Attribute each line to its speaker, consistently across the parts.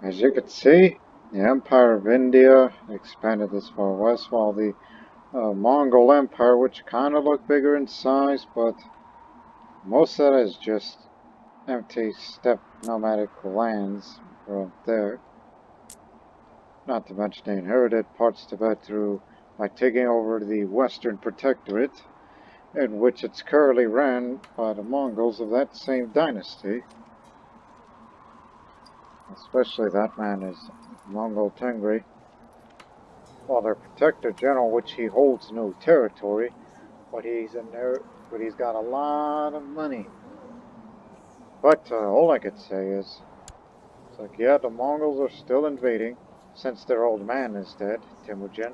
Speaker 1: As you can see, the Empire of India expanded this far west, while the Mongol Empire, which kind of looked bigger in size, but most of that is just empty steppe nomadic lands right there. Not to mention they inherited parts of Tibet through by taking over the Western Protectorate, in which it's currently ran by the Mongols of that same dynasty. Especially that man is Mongol Tengri, while their Protector General, which he holds no territory, but he's in there, but he's got a lot of money. But all I could say is, it's like, yeah, the Mongols are still invading, since their old man is dead, Temujin.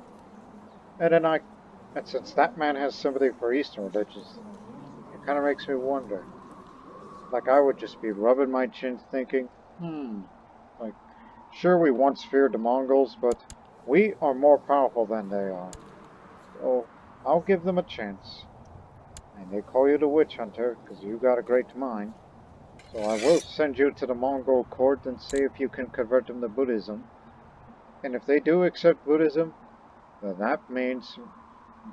Speaker 1: And since that man has sympathy for Eastern religions, it kind of makes me wonder. Like, I would just be rubbing my chin thinking, like, sure, we once feared the Mongols, but we are more powerful than they are. So, I'll give them a chance. And they call you the witch hunter, because you got a great mind. So I will send you to the Mongol court and see if you can convert them to Buddhism. And if they do accept Buddhism, then that means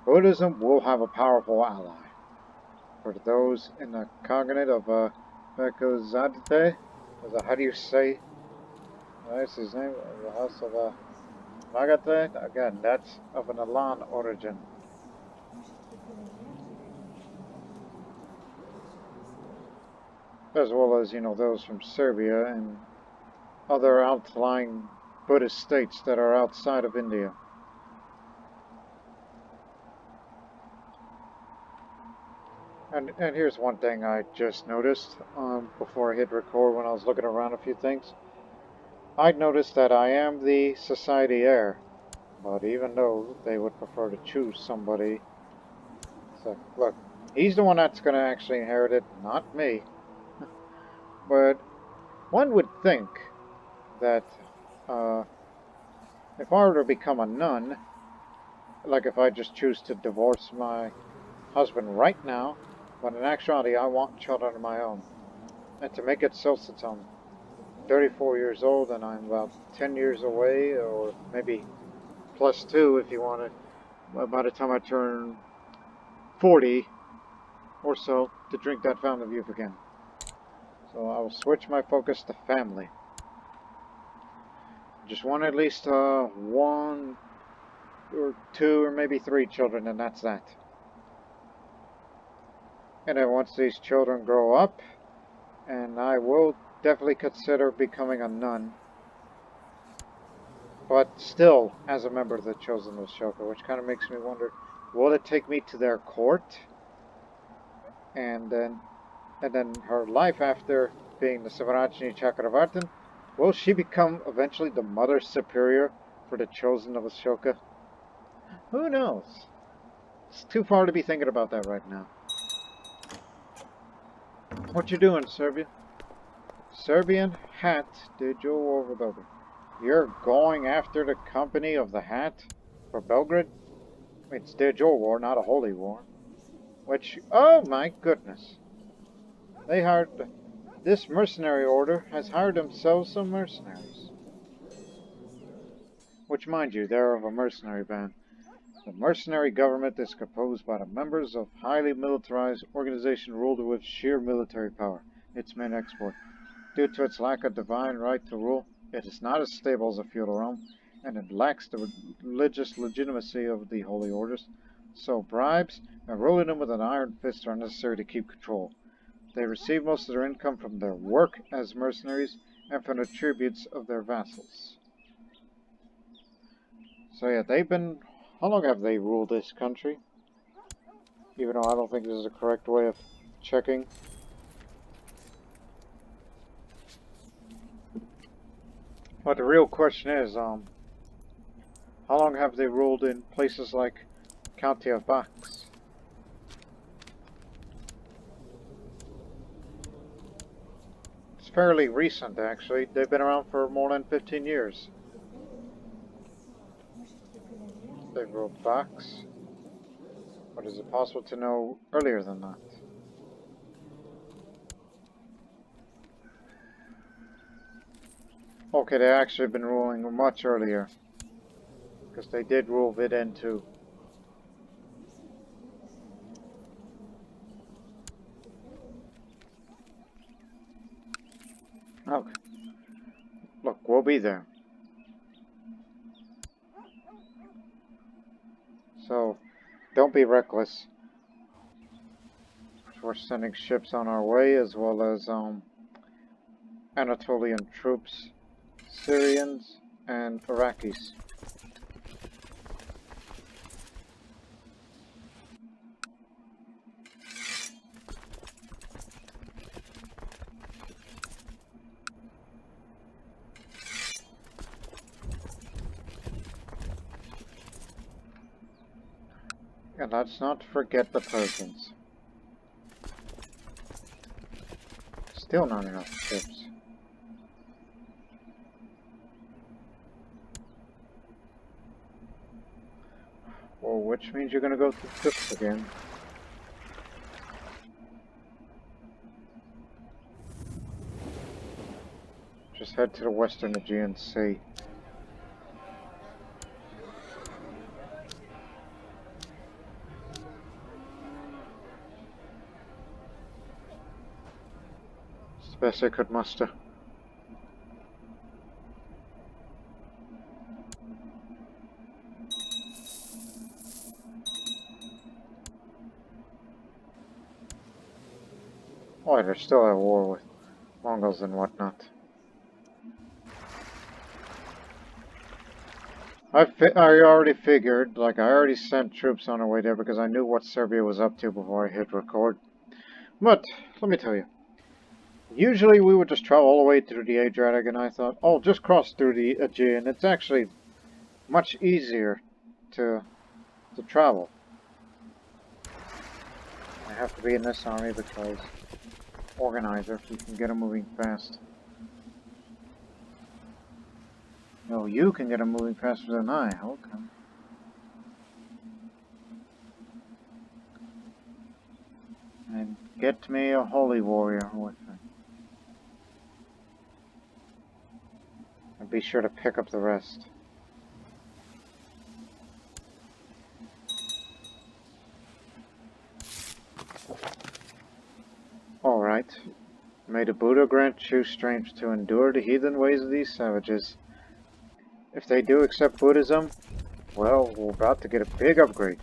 Speaker 1: Buddhism will have a powerful ally. For those in the cognate of Bekozadte, how do you say? That's his name, the house of Magate. Again, that's of an Alan origin. As well as, those from Serbia and other outlying Buddhist states that are outside of India. And here's one thing I just noticed before I hit record when I was looking around a few things. I'd noticed that I am the society heir, but even though they would prefer to choose somebody, so look, he's the one that's going to actually inherit it, not me. But one would think that if I were to become a nun, like if I just choose to divorce my husband right now, but in actuality I want children of my own. And to make it so, since I'm 34 years old and I'm about 10 years away, or maybe plus 2 if you want to, by the time I turn 40 or so, to drink that fountain of youth again. So I will switch my focus to family. Just want at least 1 or 2 or maybe 3 children, and that's that. And then once these children grow up, and I will definitely consider becoming a nun, but still as a member of the Chosen Ashoka, which kind of makes me wonder, will it take me to their court? And then her life after being the Sivarajini Chakravartin, will she become eventually the Mother Superior for the Chosen of Ashoka? Who knows? It's too far to be thinking about that right now. What you doing, Serbia? Serbian hat did you over Belgrade? You're going after the company of the hat for Belgrade? It's Dejor War, not a holy war. Which, oh my goodness. They hired, this mercenary order has hired themselves some mercenaries. Which, mind you, they're of a mercenary band. The mercenary government is composed by the members of highly militarized organization ruled with sheer military power, its main export. Due to its lack of divine right to rule, it is not as stable as a feudal realm, and it lacks the religious legitimacy of the holy orders. So bribes and ruling them with an iron fist are necessary to keep control. They receive most of their income from their work as mercenaries and from the tributes of their vassals. So yeah, how long have they ruled this country? Even though I don't think this is a correct way of checking. But the real question is, how long have they ruled in places like County of Bucks? It's fairly recent, actually. They've been around for more than 15 years. They've ruled Bucks. But is it possible to know earlier than that? Okay, they actually been ruling much earlier. Because they did rule Vidin too. Okay. Look, we'll be there. So, don't be reckless. We're sending ships on our way, as well as Anatolian troops, Syrians, and Iraqis. And let's not forget the Persians. Still not enough ships. Well, which means you're gonna go through trips again. Just head to the western Aegean Sea. It's the best I could muster. Oh, they're still at war with Mongols and whatnot. I already figured, like, I already sent troops on our way there because I knew what Serbia was up to before I hit record. But, let me tell you, usually we would just travel all the way through the Adriatic, and I thought, oh, just cross through the Aegean. It's actually much easier to travel. I have to be in this army because organizer, we can get them moving fast. No, you can get them moving faster than I. Okay. And get me a holy warrior with me. And be sure to pick up the rest. Alright. May the Buddha grant you strength to endure the heathen ways of these savages. If they do accept Buddhism, well, we're about to get a big upgrade.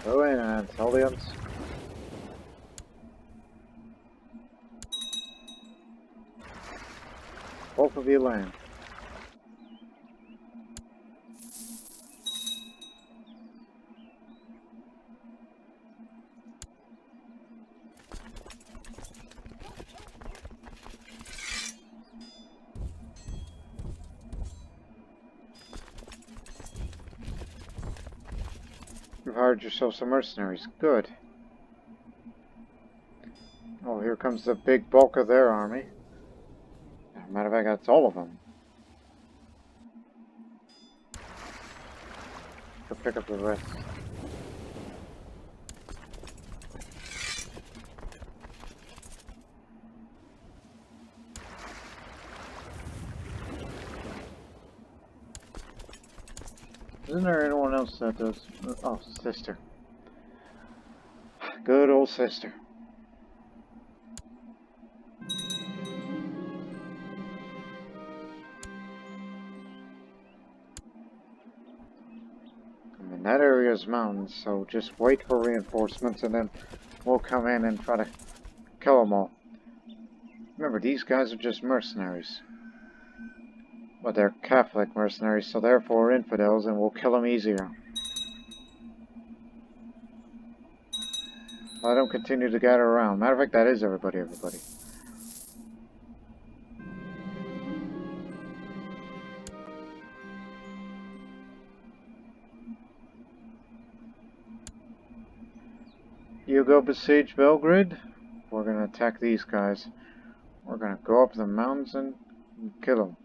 Speaker 1: Go in, Anatolians. Both of you land. You've hired yourself some mercenaries. Good. Oh, here comes the big bulk of their army. Matter of fact, that's all of them. Go pick up the rest. Isn't there anyone else that does? Oh, sister. Good old sister. I mean, that area is mountains, so just wait for reinforcements and then we'll come in and try to kill them all. Remember, these guys are just mercenaries. But they're Catholic mercenaries, so therefore infidels, and we'll kill them easier. Let them continue to gather around. Matter of fact, that is everybody. You go besiege Belgrade. We're gonna attack these guys. We're gonna go up the mountains and kill them.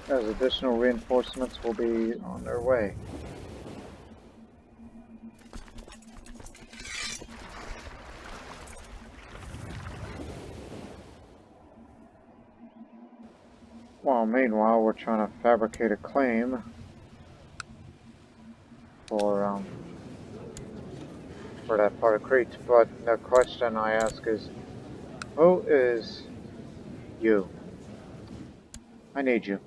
Speaker 1: as additional reinforcements will be on their way. While meanwhile, we're trying to fabricate a claim for that part of Crete. But the question I ask is, who is you? I need you.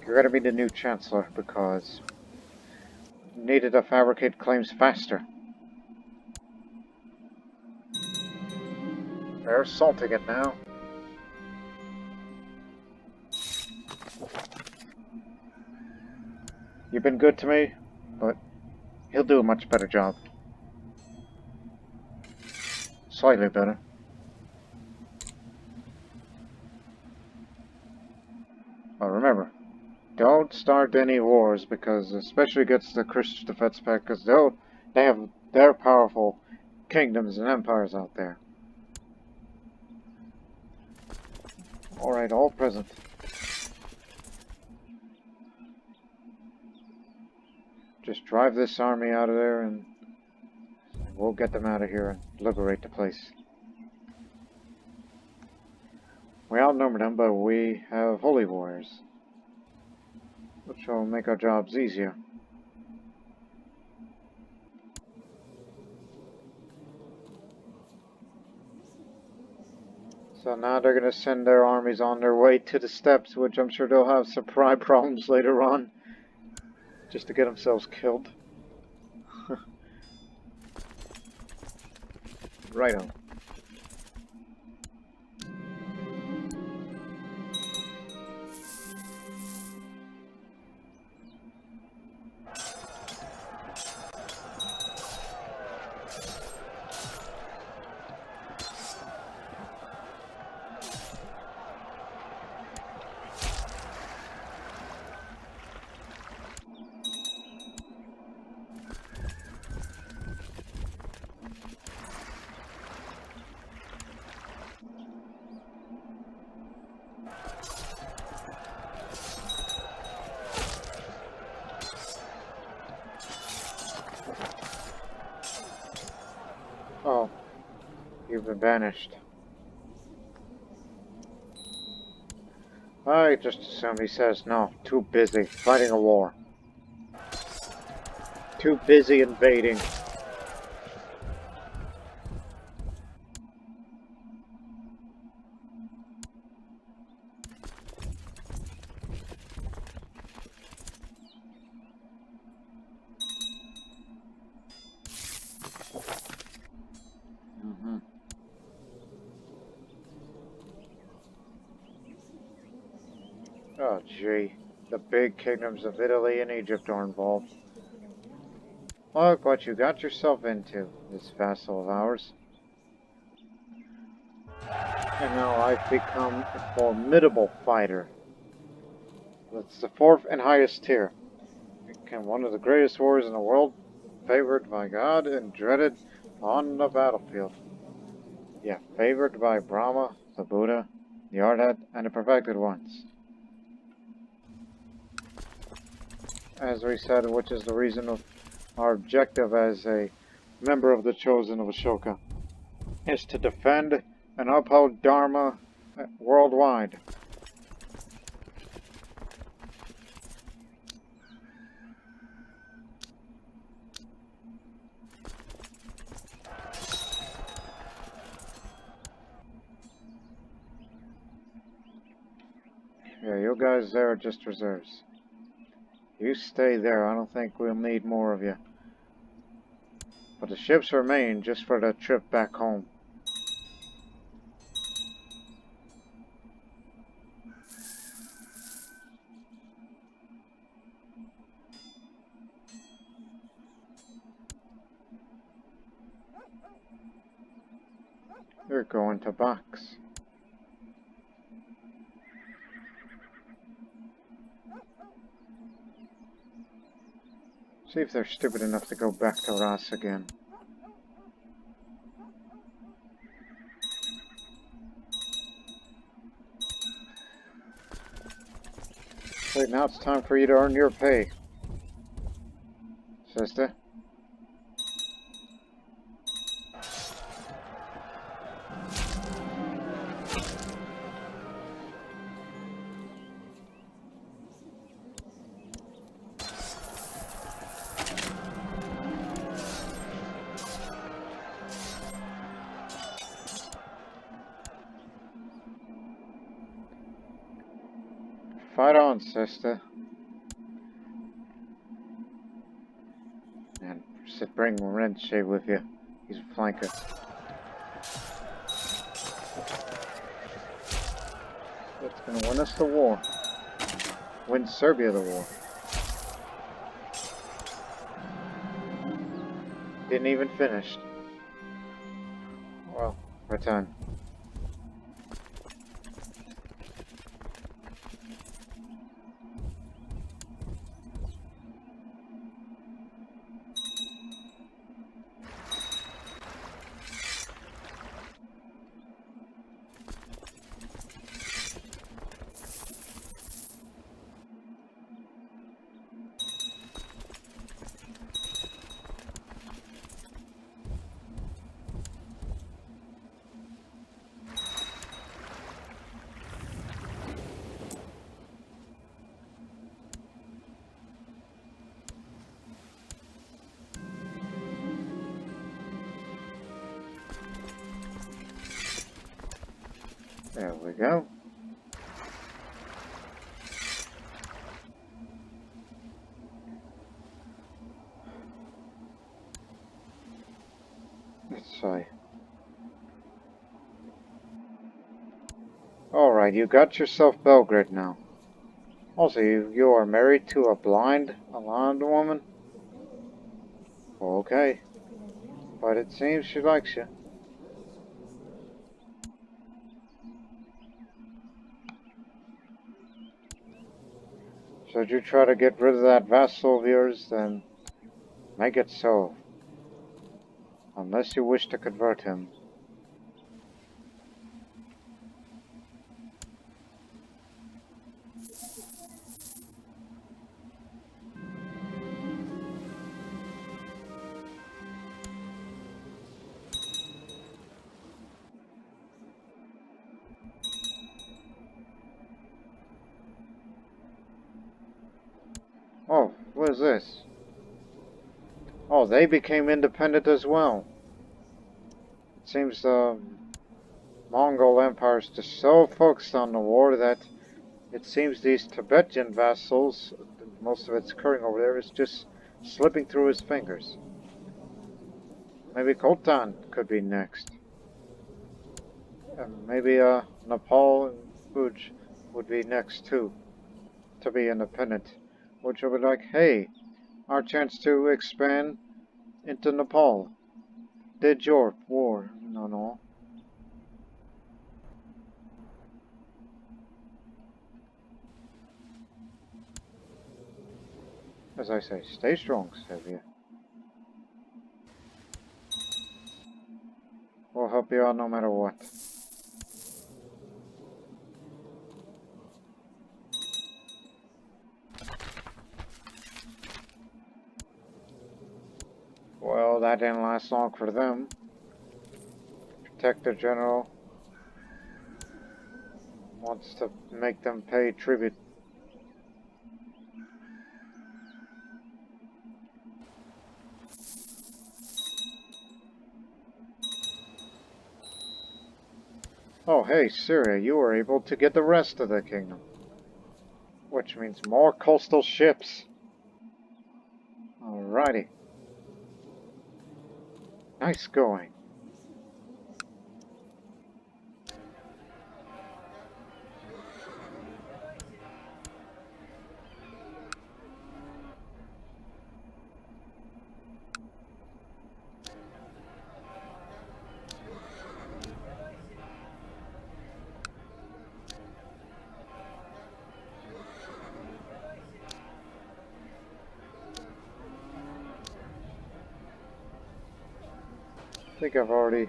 Speaker 1: You're gonna be the new chancellor because you needed to fabricate claims faster. They're assaulting it now. You've been good to me, but he'll do a much better job. Slightly better. But remember, don't start any wars because, especially against the Christian Defense Pact, because they have their powerful kingdoms and empires out there. Alright, all present. Just drive this army out of there and we'll get them out of here and liberate the place. We outnumber them, but we have holy warriors, which will make our jobs easier. So now they're going to send their armies on their way to the steppes, which I'm sure they'll have some pride problems later on, just to get themselves killed. Right on. Oh, you've been banished. I just assume he says no, too busy fighting a war. Too busy invading. Oh, gee. The big kingdoms of Italy and Egypt are involved. Look what you got yourself into, this vassal of ours. And now I've become a formidable fighter. That's the 4th and highest tier. Became one of the greatest warriors in the world, favored by God and dreaded on the battlefield. Yeah, favored by Brahma, the Buddha, the Arhat, and the perfected ones. As we said, which is the reason of our objective as a member of the Chosen of Ashoka, is to defend and uphold Dharma worldwide. Yeah, you guys there are just reserves. You stay there, I don't think we'll need more of you. But the ships remain just for the trip back home. They're going to box. See if they're stupid enough to go back to Ras again. Wait, now it's time for you to earn your pay, sister. Fight on, sister. And bring Renche with you. He's a flanker. That's gonna win us the war. Win Serbia the war. Didn't even finish. Well, return. There we go. Let's see. Alright, you got yourself Belgrade now. Also, you are married to a blonde woman? Okay. But it seems she likes you. Should you try to get rid of that vassal of yours, then make it so. Unless you wish to convert him. Oh, what is this? Oh, they became independent as well. It seems the Mongol Empire is just so focused on the war that it seems these Tibetan vassals, most of it's occurring over there, is just slipping through his fingers. Maybe Khotan could be next. And maybe Nepal and Fuj would be next too, to be independent. Which would be like, hey, our chance to expand into Nepal. Did your war? No. As I say, stay strong, Serbia. We'll help you out no matter what. Well, that didn't last long for them. Protector General wants to make them pay tribute. Oh, hey, Syria, you were able to get the rest of the kingdom. Which means more coastal ships. Alrighty. Nice going. I think I've already...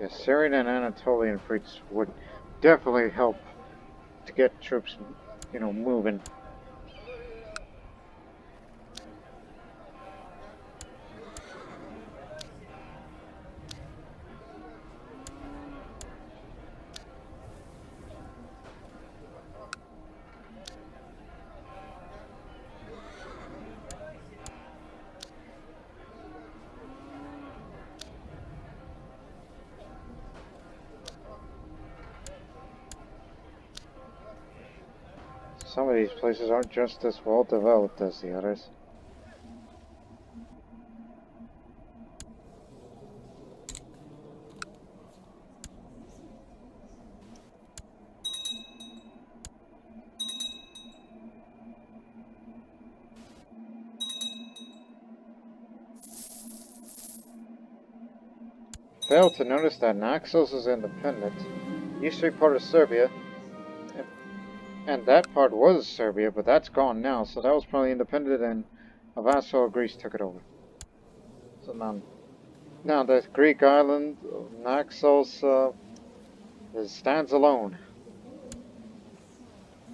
Speaker 1: Yeah, Syrian and Anatolian fleets would definitely help to get troops, moving. Some of these places aren't just as well developed as the others. Failed to notice that Naxos is independent. Used to be part of Serbia, and that part was Serbia, but that's gone now, so that was probably independent, and a vassal of Greece took it over. So now the Greek island of Naxos stands alone.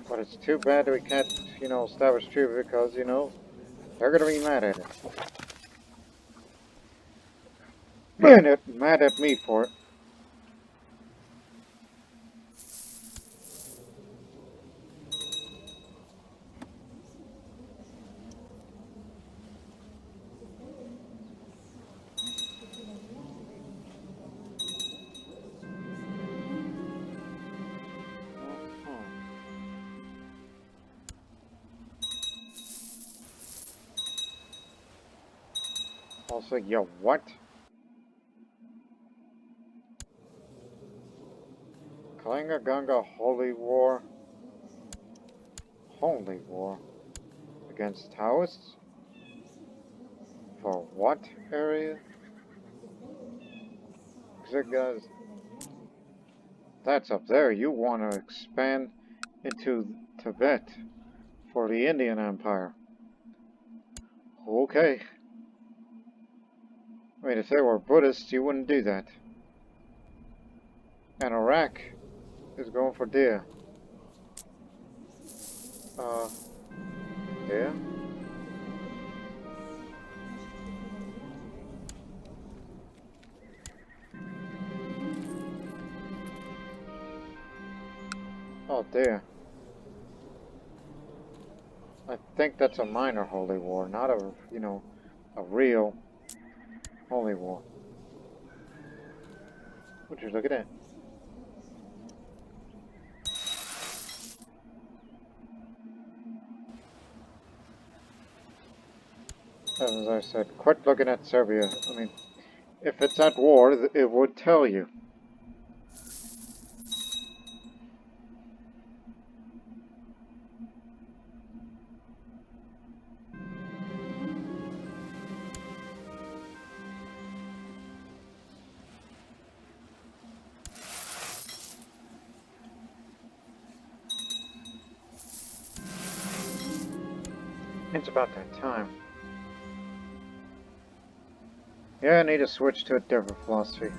Speaker 1: But it's too bad that we can't, establish tribute because, they're gonna be mad at it. Mad at me for it. Also, yo, what? Kalinga Ganga Holy War? Holy War? Against Taoists? For what area? Guys, that's up there. You want to expand into Tibet for the Indian Empire. Okay. I mean, if they were Buddhists, you wouldn't do that. And Iraq is going for deer. Yeah? Oh, dear. I think that's a minor holy war, not a, a real holy war. Would you look at that? As I said, quit looking at Serbia. I mean, if it's at war, it would tell you. It's about that time. Yeah, I need to switch to a different philosophy.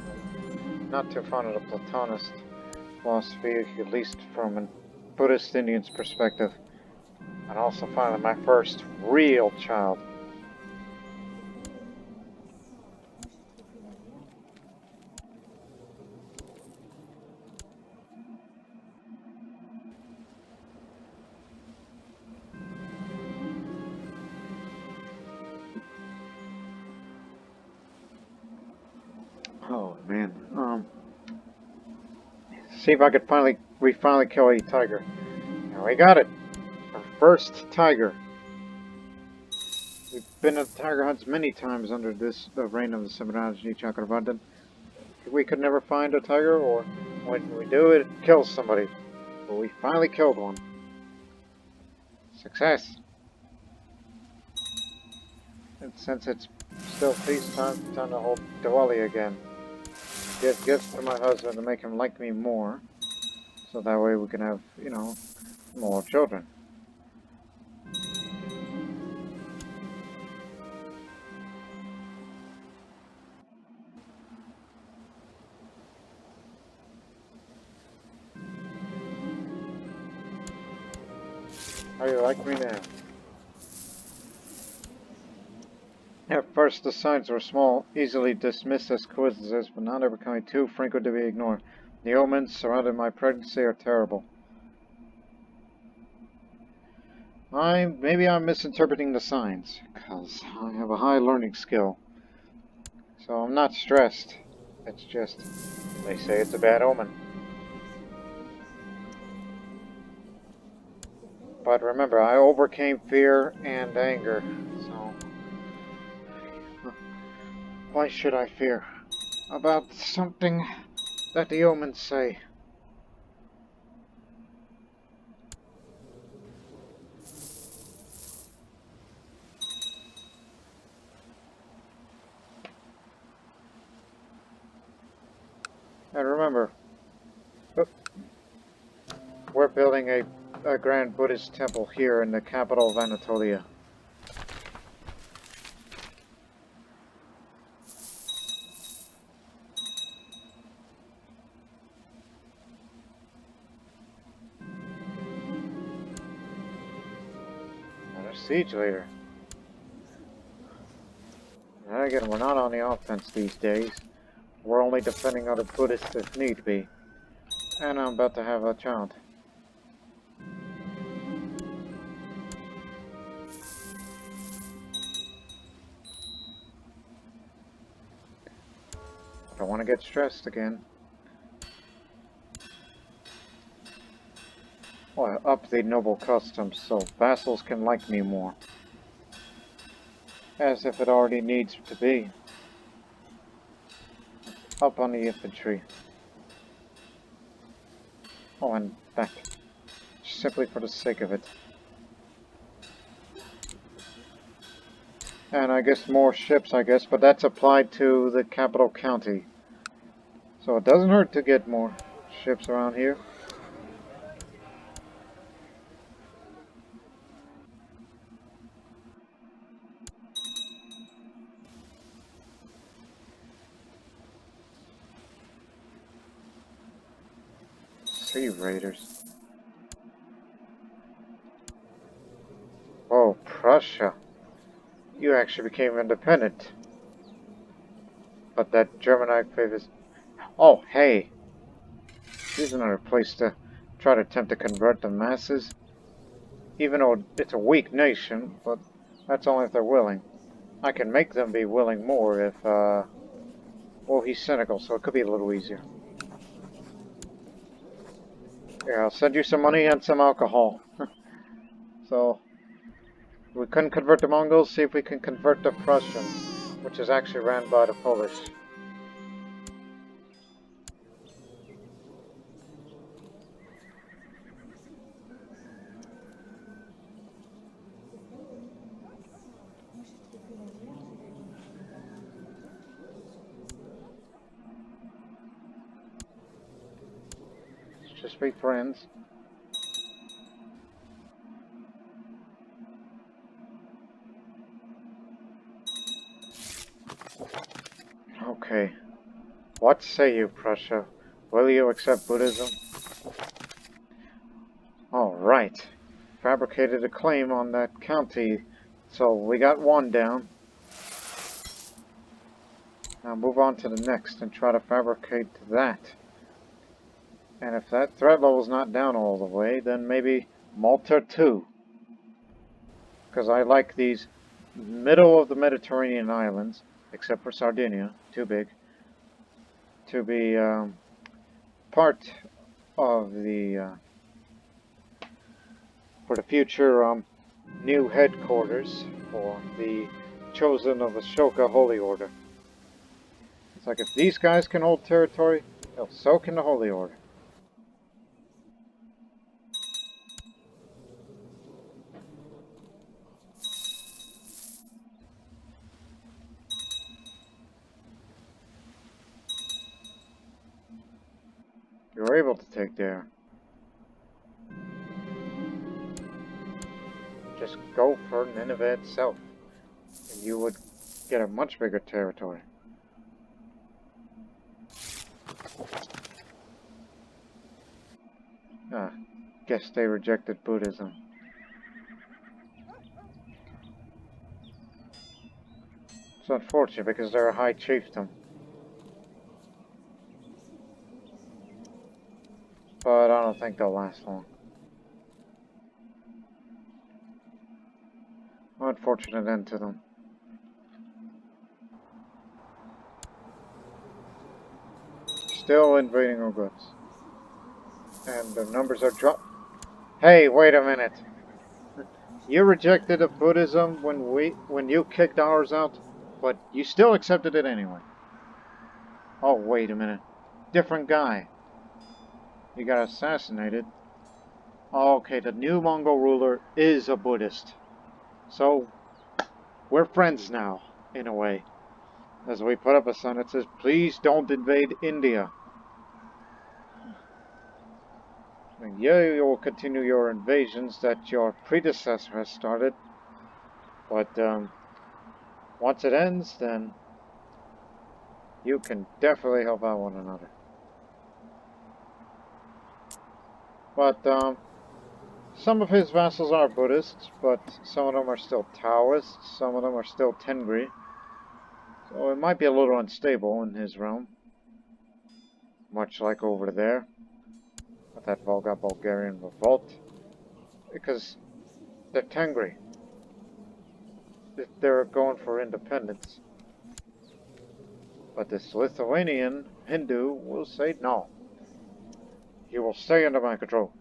Speaker 1: Not too fond of the Platonist philosophy, at least from a Buddhist Indian's perspective. And also finally my first real child. Oh man. See if I could we finally kill a tiger. And we got it. Our first tiger. We've been at tiger hunts many times under this reign of the Samaraji Chakravartin. We could never find a tiger, or when we do, it kills somebody. But we finally killed one. Success. And since it's still feast time, time to hold Diwali again. Give gifts to my husband to make him like me more. So that way we can have, more children. How do you like me now? At first, the signs were small, easily dismissed as coincidences, but now they're becoming too frequent to be ignored. The omens surrounding my pregnancy are terrible. Maybe I'm misinterpreting the signs, because I have a high learning skill. So I'm not stressed. It's just, they say it's a bad omen. But remember, I overcame fear and anger, so why should I fear? About something that the omens say. And remember, we're building a grand Buddhist temple here in the capital of Anatolia. Another siege leader. And again, we're not on the offense these days. We're only defending other Buddhists if need be. And I'm about to have a child. I don't want to get stressed again. Well, I up the noble customs so vassals can like me more. As if it already needs to be. Up on the infantry. Oh, and back. Simply for the sake of it. And I guess more ships, but that's applied to the capital county. So it doesn't hurt to get more ships around here. Sea raiders. Oh, Prussia. You actually became independent. But that German enclave is... Oh, hey. Here's another place to try to attempt to convert the masses. Even though it's a weak nation, but that's only if they're willing. I can make them be willing more if, well, he's cynical, so it could be a little easier. Here, I'll send you some money and some alcohol. So, we couldn't convert the Mongols, see if we can convert the Prussians, which is actually ran by the Polish. Let's just be friends. Okay. What say you, Prussia? Will you accept Buddhism? Alright. Fabricated a claim on that county, so we got one down. Now move on to the next and try to fabricate that. And if that threat level's not down all the way, then maybe Malta too. Because I like these middle of the Mediterranean islands, except for Sardinia, too big, to be part of the for the future new headquarters for the chosen of Ashoka Holy Order. It's like if these guys can hold territory, so can the Holy Order. You were able to take there. Just go for Nineveh itself, and you would get a much bigger territory. Ah, guess they rejected Buddhism. It's unfortunate because they're a high chieftain. But I don't think they'll last long. Unfortunate end to them. Still invading our goods. And the numbers are dropped. Hey, wait a minute. You rejected of Buddhism when you kicked ours out, but you still accepted it anyway. Oh, wait a minute. Different guy. You got assassinated. Oh, okay, the new Mongol ruler is a Buddhist. So, we're friends now, in a way. As we put up a sign that says, please don't invade India. And yeah, you will continue your invasions that your predecessor has started. But, once it ends, then you can definitely help out one another. But, some of his vassals are Buddhists, but some of them are still Taoists, some of them are still Tengri. So it might be a little unstable in his realm. Much like over there, with that Volga-Bulgarian revolt. Because they're Tengri. They're going for independence. But this Lithuanian Hindu will say no. He will stay under my control.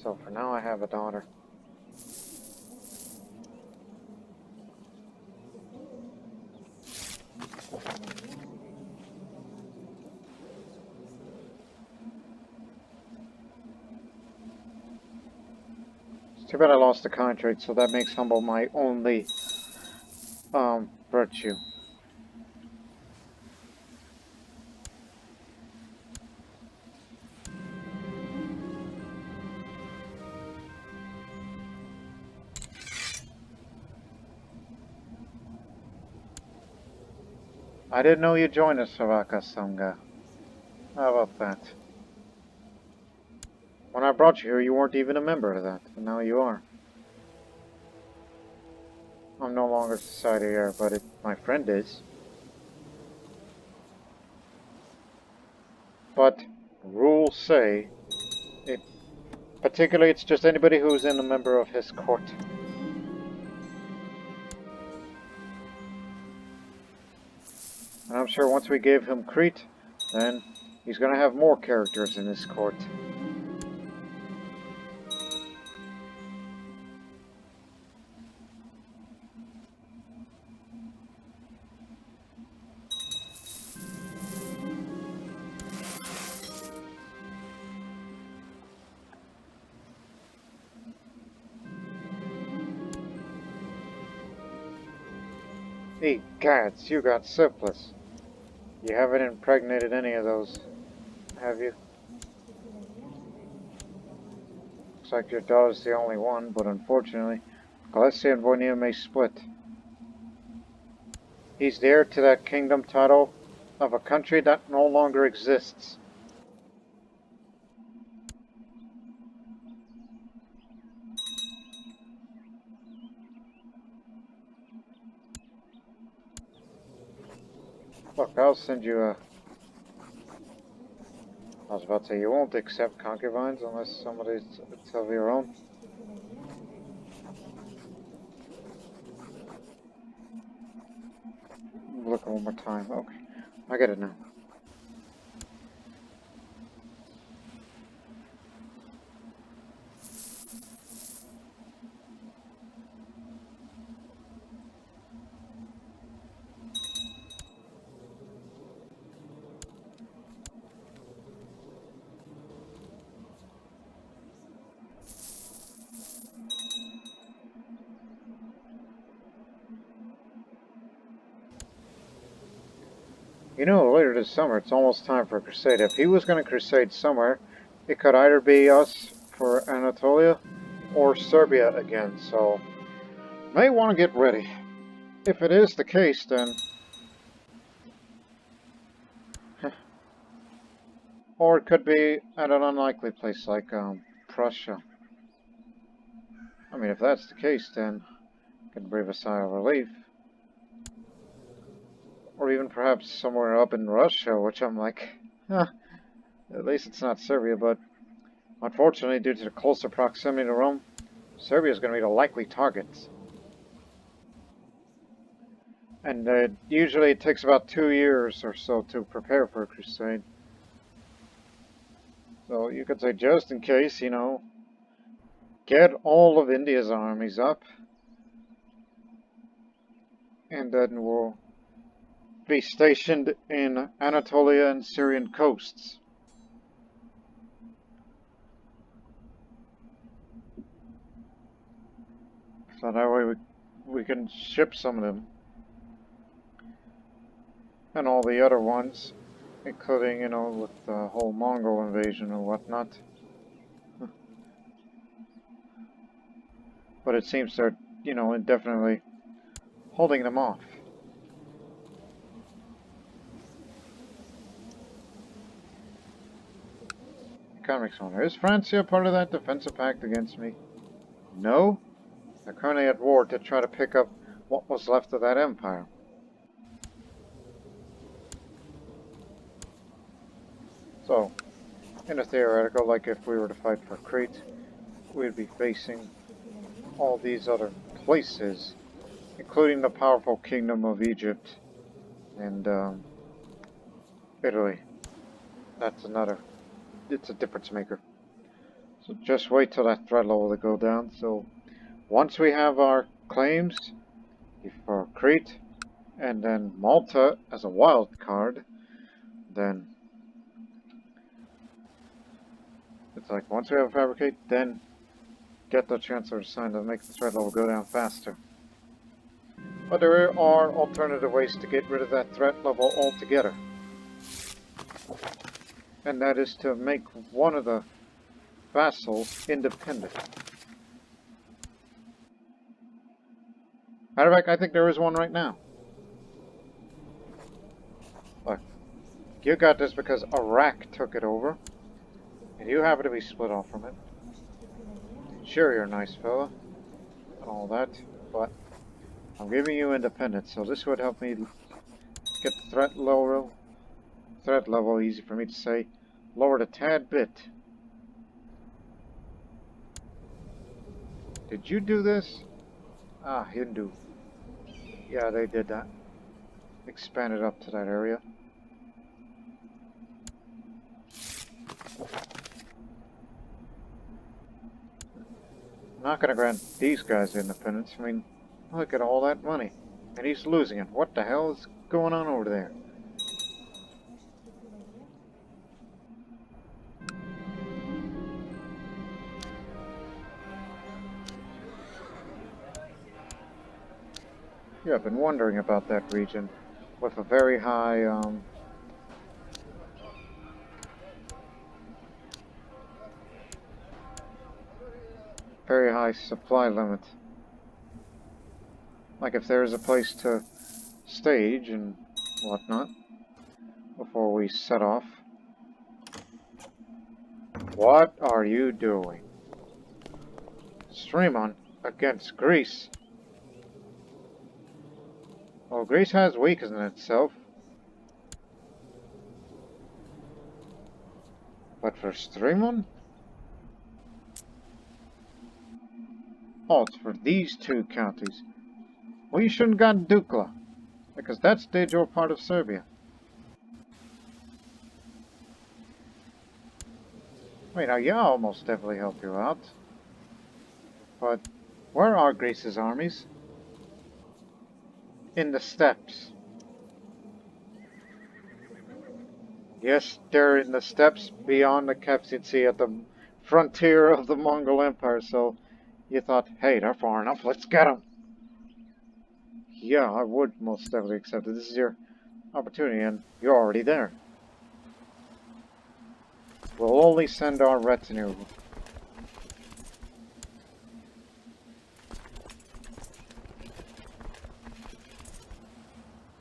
Speaker 1: So for now I have a daughter. It's too bad I lost the contract, so that makes humble my only virtue. I didn't know you joined the Savaka Sangha. How about that? When I brought you here, you weren't even a member of that, and now you are. I'm no longer society heir, but my friend is. But rules say, particularly it's just anybody who's in a member of his court. And I'm sure once we gave him Crete, then he's going to have more characters in his court. Egads, you got syphilis. You haven't impregnated any of those, have you? Looks like your daughter's the only one, but unfortunately, Galicia and Voinia may split. He's the heir to that kingdom title of a country that no longer exists. Look, I'll send you a... I was about to say, you won't accept concubines unless somebody's of your own. Look one more time. Okay, I get it now. You know, later this summer, it's almost time for a crusade. If he was going to crusade somewhere, it could either be us for Anatolia or Serbia again, so may want to get ready. If it is the case, then Or it could be at an unlikely place like Prussia. I mean, if that's the case, then I can breathe a sigh of relief. Or even perhaps somewhere up in Russia, which I'm like, huh, at least it's not Serbia, but unfortunately, due to the closer proximity to Rome, Serbia is going to be the likely target. And usually it takes about 2 years or so to prepare for a crusade. So you could say, just in case, you know, get all of India's armies up, and then we'll be stationed in Anatolia and Syrian coasts. So that way we can ship some of them. And all the other ones, including, you know, with the whole Mongol invasion and whatnot. But it seems they're, you know, indefinitely holding them off. Comics owner. Is Francia part of that defensive pact against me? No? They're currently at war to try to pick up what was left of that empire. So, in a theoretical, like if we were to fight for Crete, we'd be facing all these other places, including the powerful kingdom of Egypt and Italy. That's it's a difference maker. So just wait till that threat level to go down. So once we have our claims for Crete and then Malta as a wild card, then it's like once we have a fabricate, then get the chancellor to sign to make the threat level go down faster. But there are alternative ways to get rid of that threat level altogether. And that is to make one of the vassals independent. Matter of fact, I think there is one right now. Look, you got this because Iraq took it over, and you happen to be split off from it. Sure, you're a nice fella, and all that, but I'm giving you independence, so this would help me get the threat level, easy for me to say, lowered a tad bit. Did you do this? Ah, Hindu. Yeah, they did that. Expanded up to that area. I'm not gonna grant these guys independence. I mean, look at all that money. And he's losing it. What the hell is going on over there? Yeah, I've been wondering about that region with a very high, supply limit. Like if there's a place to stage and whatnot before we set off. What are you doing? Stremon against Greece. Well, Greece has weakness in itself. But for Stremon? Oh, it's for these two counties. Well, you shouldn't have got Dukla, because that's de jure part of Serbia. I mean, yeah, I'll most definitely help you out. But where are Greece's armies? In the steppes. Yes, they're in the steppes beyond the Caspian Sea at the frontier of the Mongol Empire, so you thought, hey, they're far enough, let's get them. Yeah, I would most definitely accept it. This is your opportunity, and you're already there. We'll only send our retinue.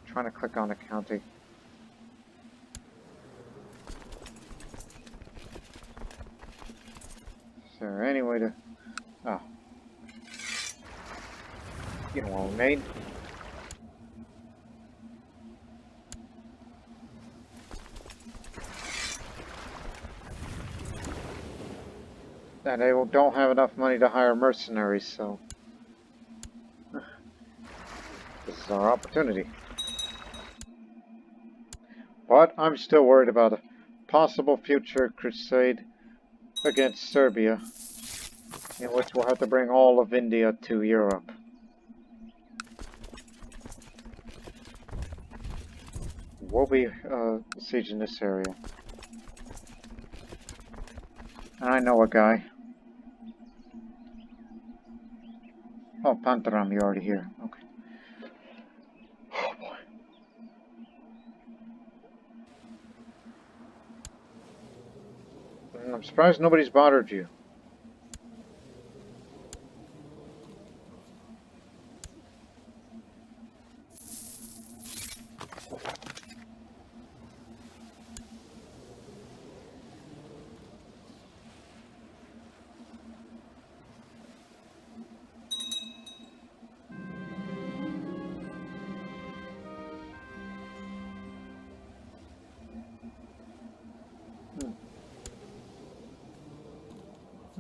Speaker 1: Trying to click on the county. You know what I mean? And they don't have enough money to hire mercenaries, so this is our opportunity. But I'm still worried about a possible future crusade against Serbia, in which we'll have to bring all of India to Europe. We'll be sieging this area. And I know a guy. Oh, Pantaram, you're already here. Okay. Oh boy. I'm surprised nobody's bothered you.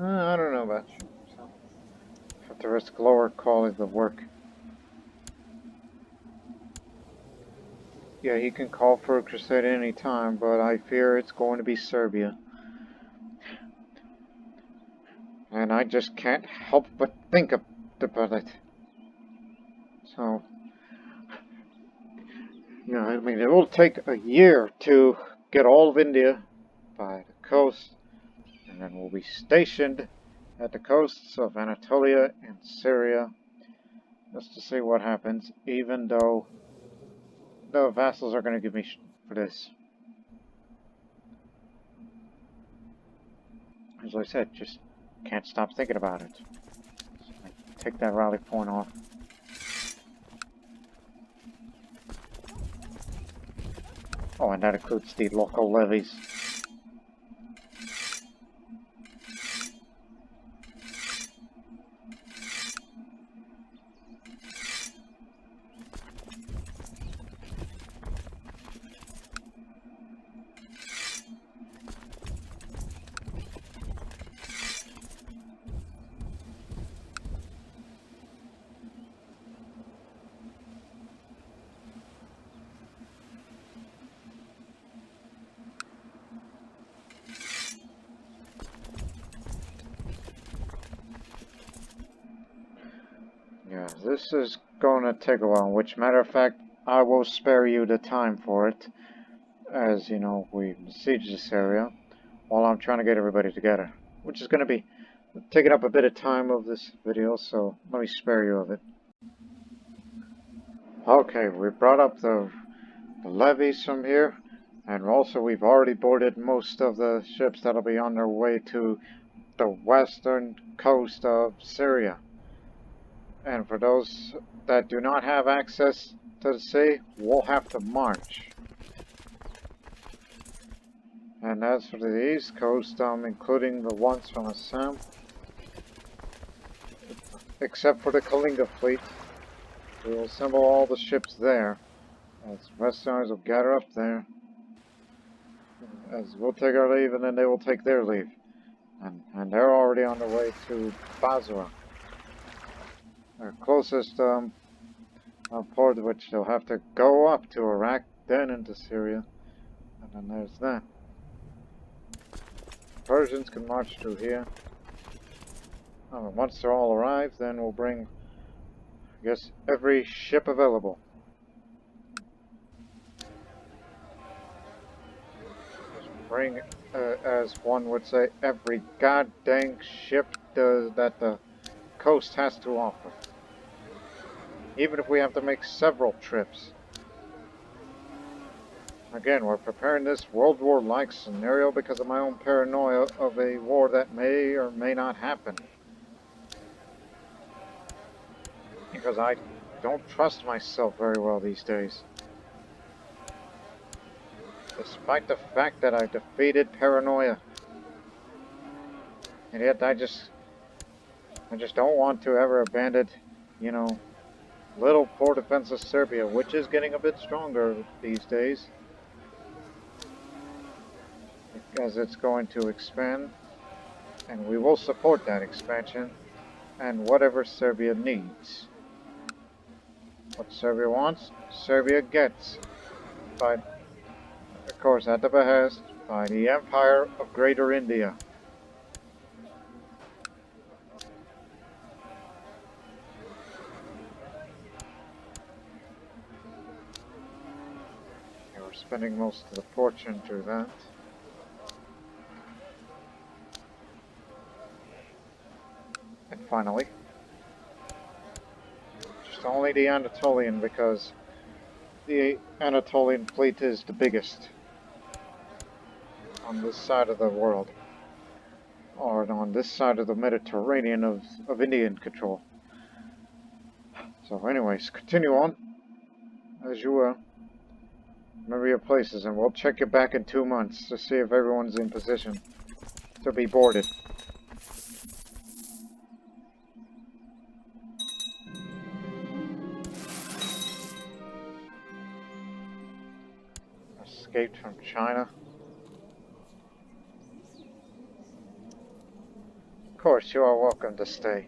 Speaker 1: I don't know about you. So, have to risk lower quality of work. Yeah, he can call for a crusade at any time, but I fear it's going to be Serbia. And I just can't help but think about it. So, you know, I mean, it will take a year to get all of India by the coast, and then we'll be stationed at the coasts of Anatolia and Syria, just to see what happens, even though the vassals are going to give me for this. As I said, just can't stop thinking about it. So I take that rally point off. Oh, and that includes the local levies. Yeah, this is going to take a while, which, matter of fact, I will spare you the time for it, as, you know, we besiege this area, while I'm trying to get everybody together, which is going to be taking up a bit of time of this video, so let me spare you of it. Okay, we brought up the levies from here, and also we've already boarded most of the ships that'll be on their way to the western coast of Syria. And for those that do not have access to the sea, we'll have to march. And as for the east coast, including the ones from Assam, except for the Kalinga fleet, we will assemble all the ships there, as Westerners will gather up there, as we'll take our leave and then they will take their leave. And they're already on their way to Basra, our closest port, which they'll have to go up to Iraq, then into Syria, and then there's that. Persians can march through here. Once they're all arrived, then we'll bring, I guess, every ship available. Bring, as one would say, every goddamn ship that the coast has to offer. Even if we have to make several trips. Again, we're preparing this World War-like scenario because of my own paranoia of a war that may or may not happen. Because I don't trust myself very well these days. Despite the fact that I defeated paranoia. And yet I just don't want to ever abandon, you know, little poor defense of Serbia, which is getting a bit stronger these days, as it's going to expand, and we will support that expansion and whatever Serbia needs. What Serbia wants, Serbia gets, but of course at the behest by the Empire of Greater India. And we're spending most of the fortune through that. And finally, just only the Anatolian, because the Anatolian fleet is the biggest on this side of the world, or on this side of the Mediterranean of Indian control. So anyways, continue on as you will. Remember your places, and we'll check you back in 2 months to see if everyone's in position to be boarded. Escaped from China. Of course, you are welcome to stay.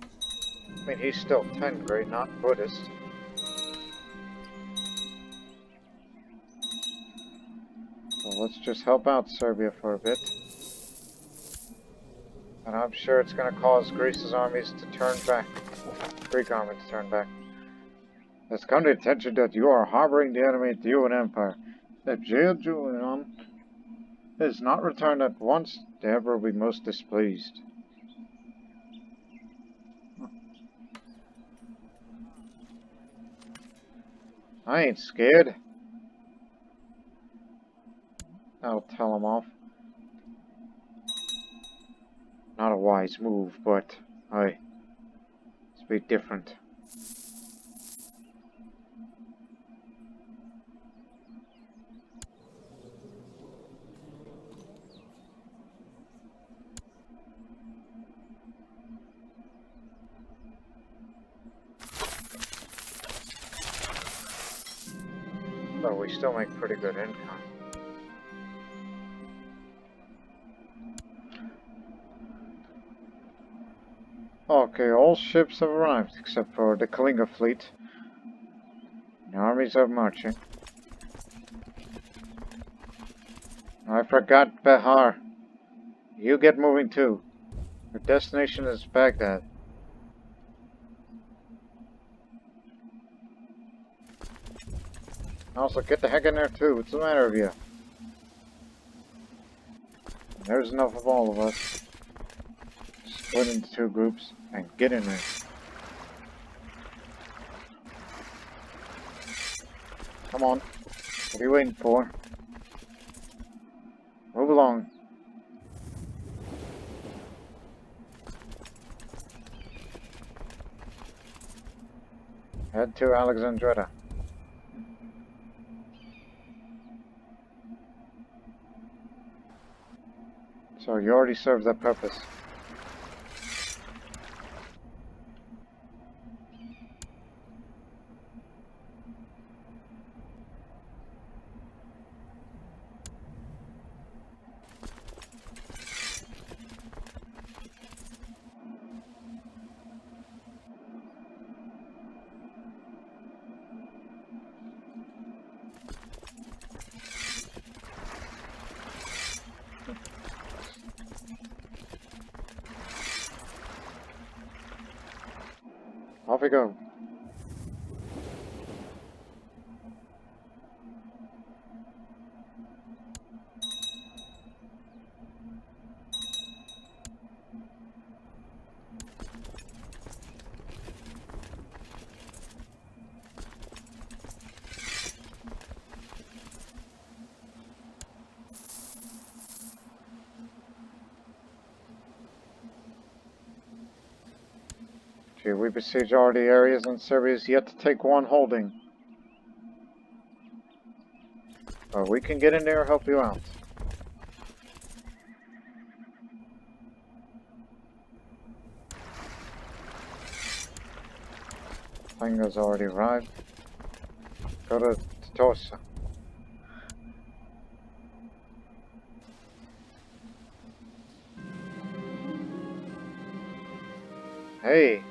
Speaker 1: I mean, he's still 10th grade, not Buddhist. So let's just help out Serbia for a bit. And I'm sure it's going to cause Greece's armies to turn back. Greek army to turn back. It's come to attention that you are harboring the enemy at the UN Empire. If Julian is not returned at once, the Emperor will be most displeased. I ain't scared. I'll tell him off. Not a wise move, but hey, it's a bit different. But we still make pretty good income. Okay, all ships have arrived except for the Kalinga fleet. The armies are marching. I forgot Behar. You get moving too. Your destination is Baghdad. Also, get the heck in there too. What's the matter with you? There's enough of all of us. Split into 2 groups and get in there. Come on. What are you waiting for? Move along. Head to Alexandretta. So you already served that purpose. Off we go. We besiege all the areas, and Serbia is yet to take one holding. But we can get in there and help you out. Tango's already arrived. Go to Tosa. Hey,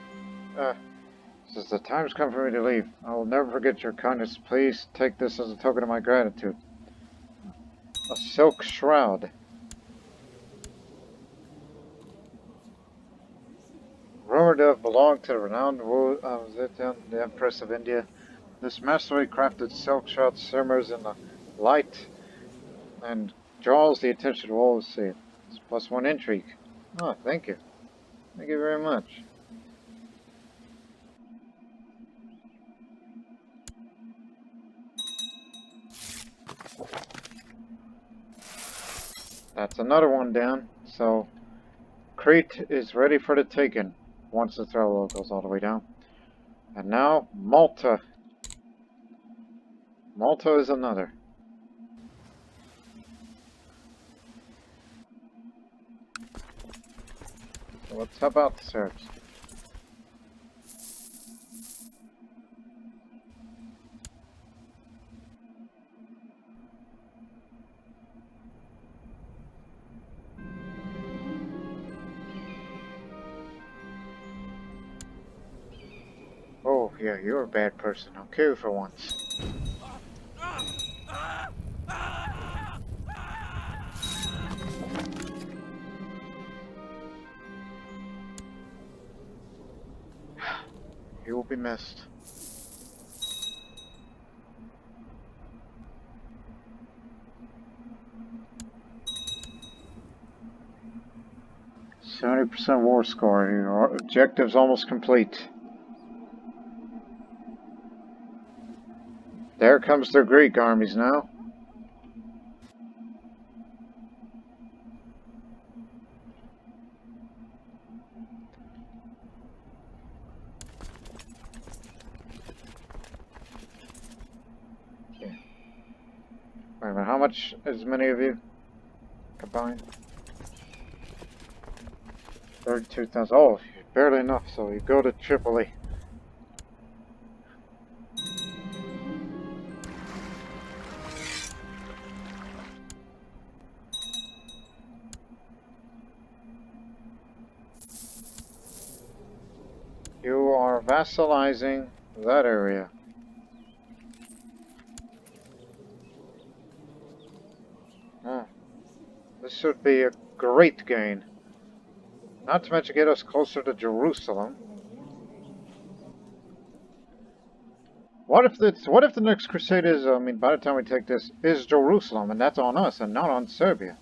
Speaker 1: says the time's come for me to leave. I will never forget your kindness. Please take this as a token of my gratitude. A silk shroud. Rumored to have belonged to the renowned the Empress of India. This masterfully crafted silk shroud shimmers in the light and draws the attention of all who see it. It's +1 intrigue. Oh, thank you. Thank you very much. That's another one down. So, Crete is ready for the taking once the throw load goes all the way down. And now, Malta. Malta is another. So let's help out the Serbs. Oh, yeah, you're a bad person. I'll kill you for once. You will be missed. %70 war score. Your objective's almost complete. There comes the Greek armies now. Okay. Wait a minute, how much is many of you combined? 32,000. Oh, barely enough, so you go to Tripoli. You are vassalizing that area. Oh, this should be a great gain. Not to mention get us closer to Jerusalem. What if the next crusade is, I mean, by the time we take this, is Jerusalem, and that's on us and not on Serbia?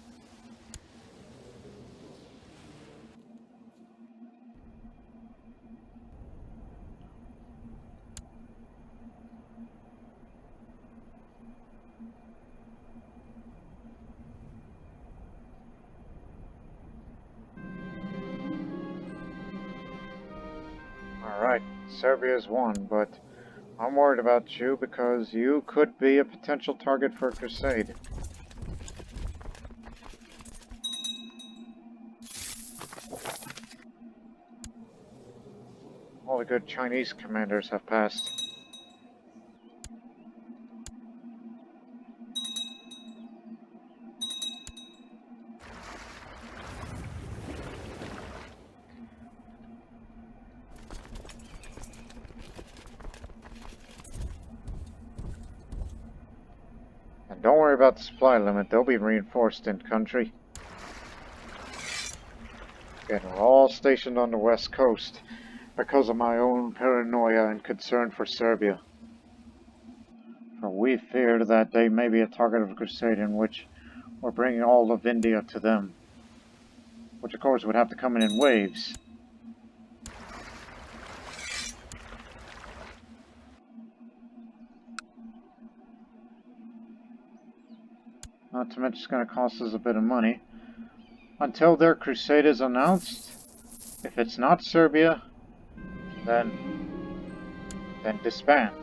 Speaker 1: Alright, Serbia's won, but I'm worried about you because you could be a potential target for a crusade. All the good Chinese commanders have passed. And don't worry about the supply limit, they'll be reinforced in country. Again, we're all stationed on the west coast because of my own paranoia and concern for Serbia. For we fear that they may be a target of a crusade in which we're bringing all of India to them. Which of course would have to come in waves. Not to mention it's going to cost us a bit of money. Until their crusade is announced, if it's not Serbia, then disband.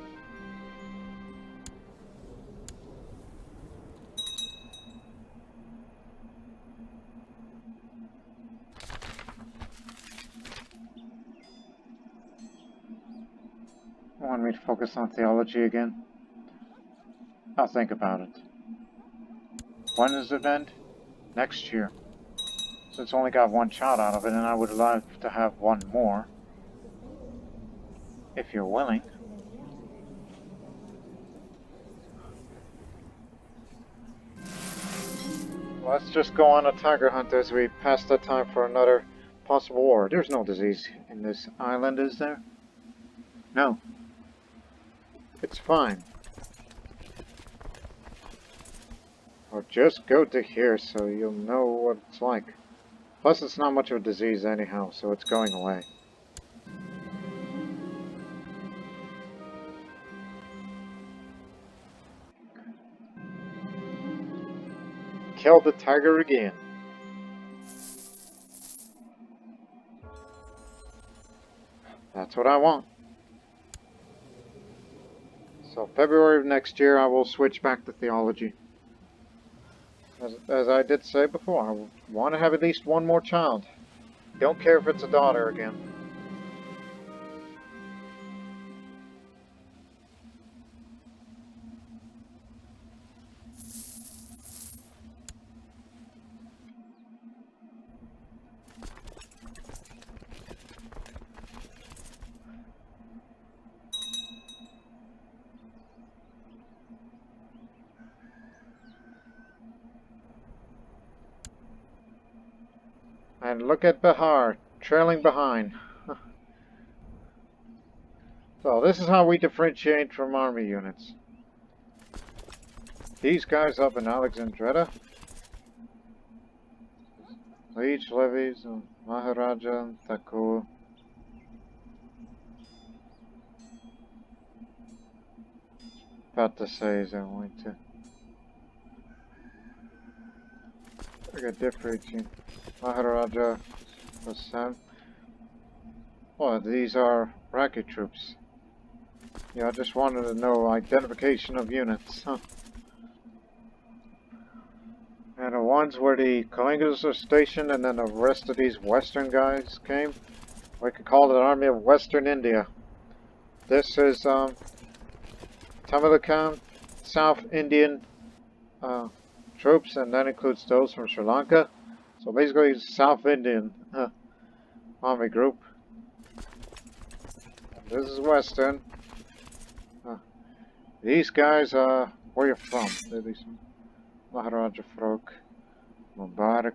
Speaker 1: You want me to focus on theology again? I'll think about it. When does it end? Next year. So it's only got one child out of it, and I would like to have one more. If you're willing. Let's just go on a tiger hunt as we pass that time for another possible war. There's no disease in this island, is there? No. It's fine. Or just go to here so you'll know what it's like. Plus, it's not much of a disease anyhow, so it's going away. Kill the tiger again. That's what I want. So February of next year, I will switch back to theology. As I did say before, I want to have at least one more child. Don't care if it's a daughter again. And look at Bihar, trailing behind. So this is how we differentiate from army units. These guys up in Alexandretta. Liege, levies, Maharaja, Thakur. About to say is I want to. I got differentiating. Maharaja, Assam. Well, these are Iraqi troops. Yeah, I just wanted to know identification of units. Huh. And the ones where the Kalingas are stationed and then the rest of these western guys came. We could call it an army of Western India. This is Tamilakam, South Indian troops, and that includes those from Sri Lanka. So basically, South Indian army group. This is Western. These guys, where you from? Maharaja Farooq, Mubarak,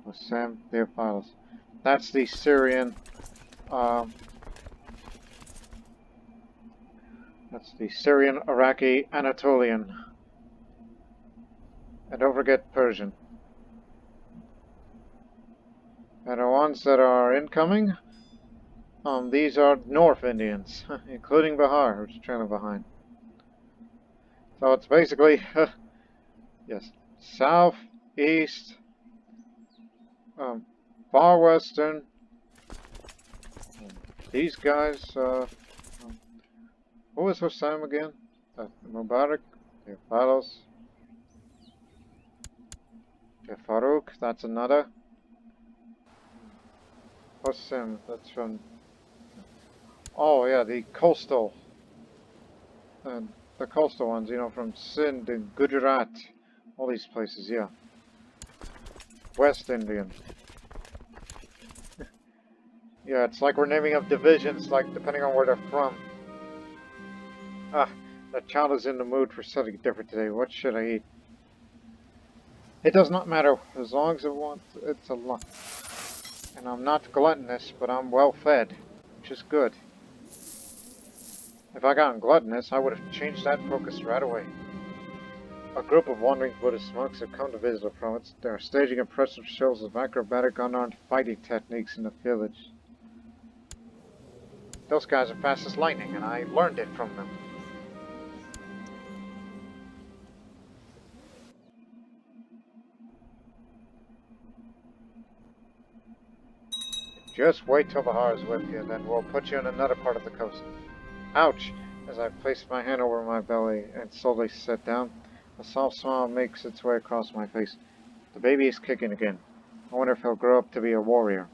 Speaker 1: Wassam, Theophilos. That's the Syrian. That's the Syrian, Iraqi, Anatolian. And don't forget Persian. And the ones that are incoming, these are North Indians, including Bihar, which is trailing behind. So it's basically, yes, South, East, Far Western. These guys, who was Hussam again? Mubarak, Theophilos, Farooq, that's another. Hussam, that's from, oh yeah, the coastal, the coastal ones, you know, from Sindh and Gujarat, all these places, yeah. West Indian. Yeah, it's like we're naming up divisions, like, depending on where they're from. Ah, that child is in the mood for something different today. What should I eat? It does not matter, as long as it wants, it's a lot. And I'm not gluttonous, but I'm well fed, which is good. If I got gluttonous, I would have changed that focus right away. A group of wandering Buddhist monks have come to visit the province. They are staging impressive shows of acrobatic unarmed fighting techniques in the village. Those guys are fast as lightning, and I learned it from them. Just wait till Bahar is with you, then we'll put you in another part of the coast. Ouch! As I place my hand over my belly and slowly sit down, a soft smile makes its way across my face. The baby is kicking again. I wonder if he'll grow up to be a warrior.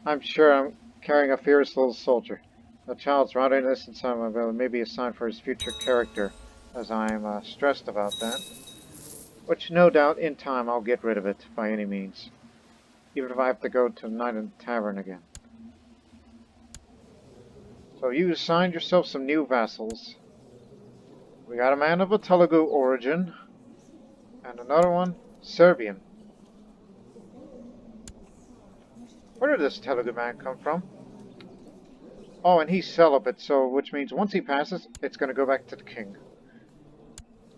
Speaker 1: I'm sure I'm carrying a fierce little soldier. The child's rowdiness inside my belly may be a sign for his future character, as I'm stressed about that. Which no doubt in time I'll get rid of it by any means. Even if I have to go to the night in the tavern again. So you assigned yourself some new vassals. We got a man of a Telugu origin, and another one, Serbian. Where did this Telugu man come from? Oh, and he's celibate, so which means once he passes, it's going to go back to the king.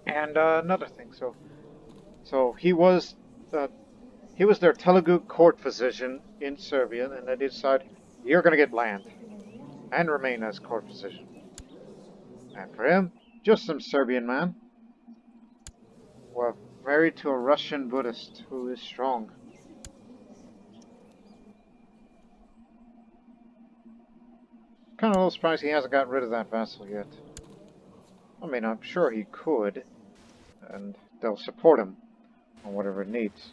Speaker 1: And another thing, so he was their Telugu court physician in Serbia, and they decided you're going to get land and remain as court physician. And for him, just some Serbian man, well, married to a Russian Buddhist who is strong. Kind of a little surprised he hasn't gotten rid of that vassal yet. I mean, I'm sure he could, and they'll support him on whatever it needs.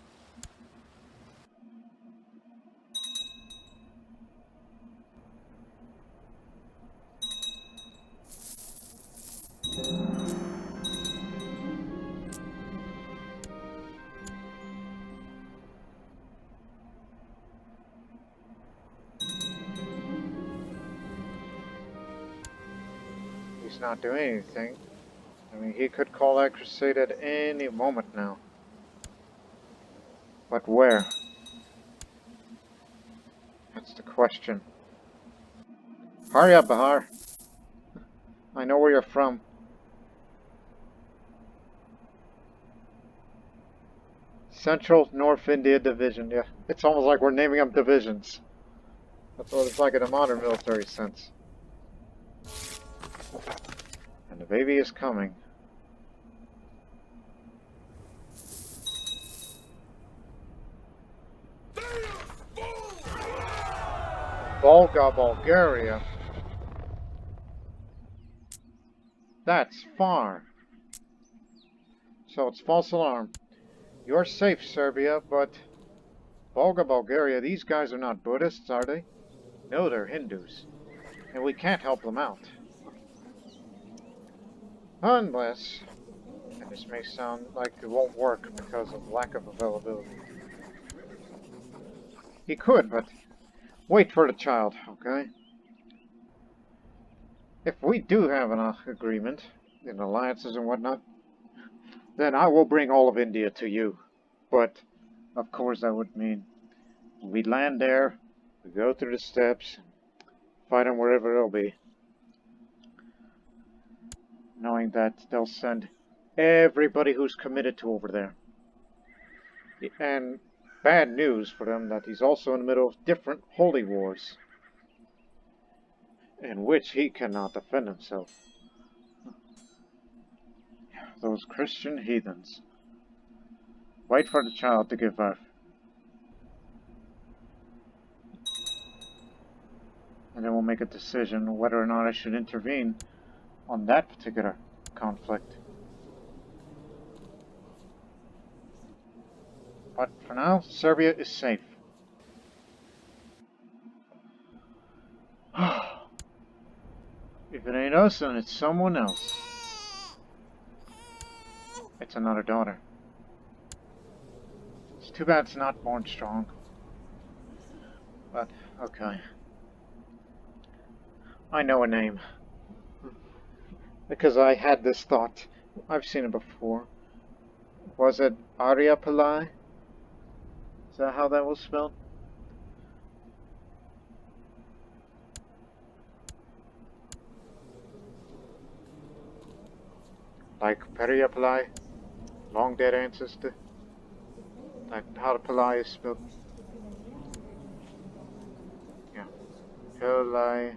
Speaker 1: He's not doing anything. I mean, he could call that crusade at any moment now. But where? That's the question. Hurry up, Bahar. I know where you're from. Central North India Division, yeah. It's almost like we're naming them divisions. That's what it's like in a modern military sense. And the baby is coming. Volga, Bulgaria. That's far. So it's false alarm. You're safe, Serbia, but Volga, Bulgaria, these guys are not Buddhists, are they? No, they're Hindus. And we can't help them out. Unless, and this may sound like it won't work because of lack of availability. He could, but wait for the child, okay? If we do have an agreement, in alliances and whatnot, then I will bring all of India to you. But, of course, that would mean we land there, we go through the steps, fight them wherever it'll be. Knowing that they'll send everybody who's committed to over there. And bad news for them that he's also in the middle of different holy wars, in which he cannot defend himself. Those Christian heathens. Wait for the child to give birth. And then we'll make a decision whether or not I should intervene on that particular conflict. But for now, Serbia is safe. If it ain't us, then it's someone else. It's another daughter. It's too bad it's not born strong. But, okay. I know a name. Because I had this thought. I've seen it before. Was it Aryapalai? Is that how that was spelled? Like Periapalai? Long dead ancestor? Like how the Palai is spelled? Yeah. Palai.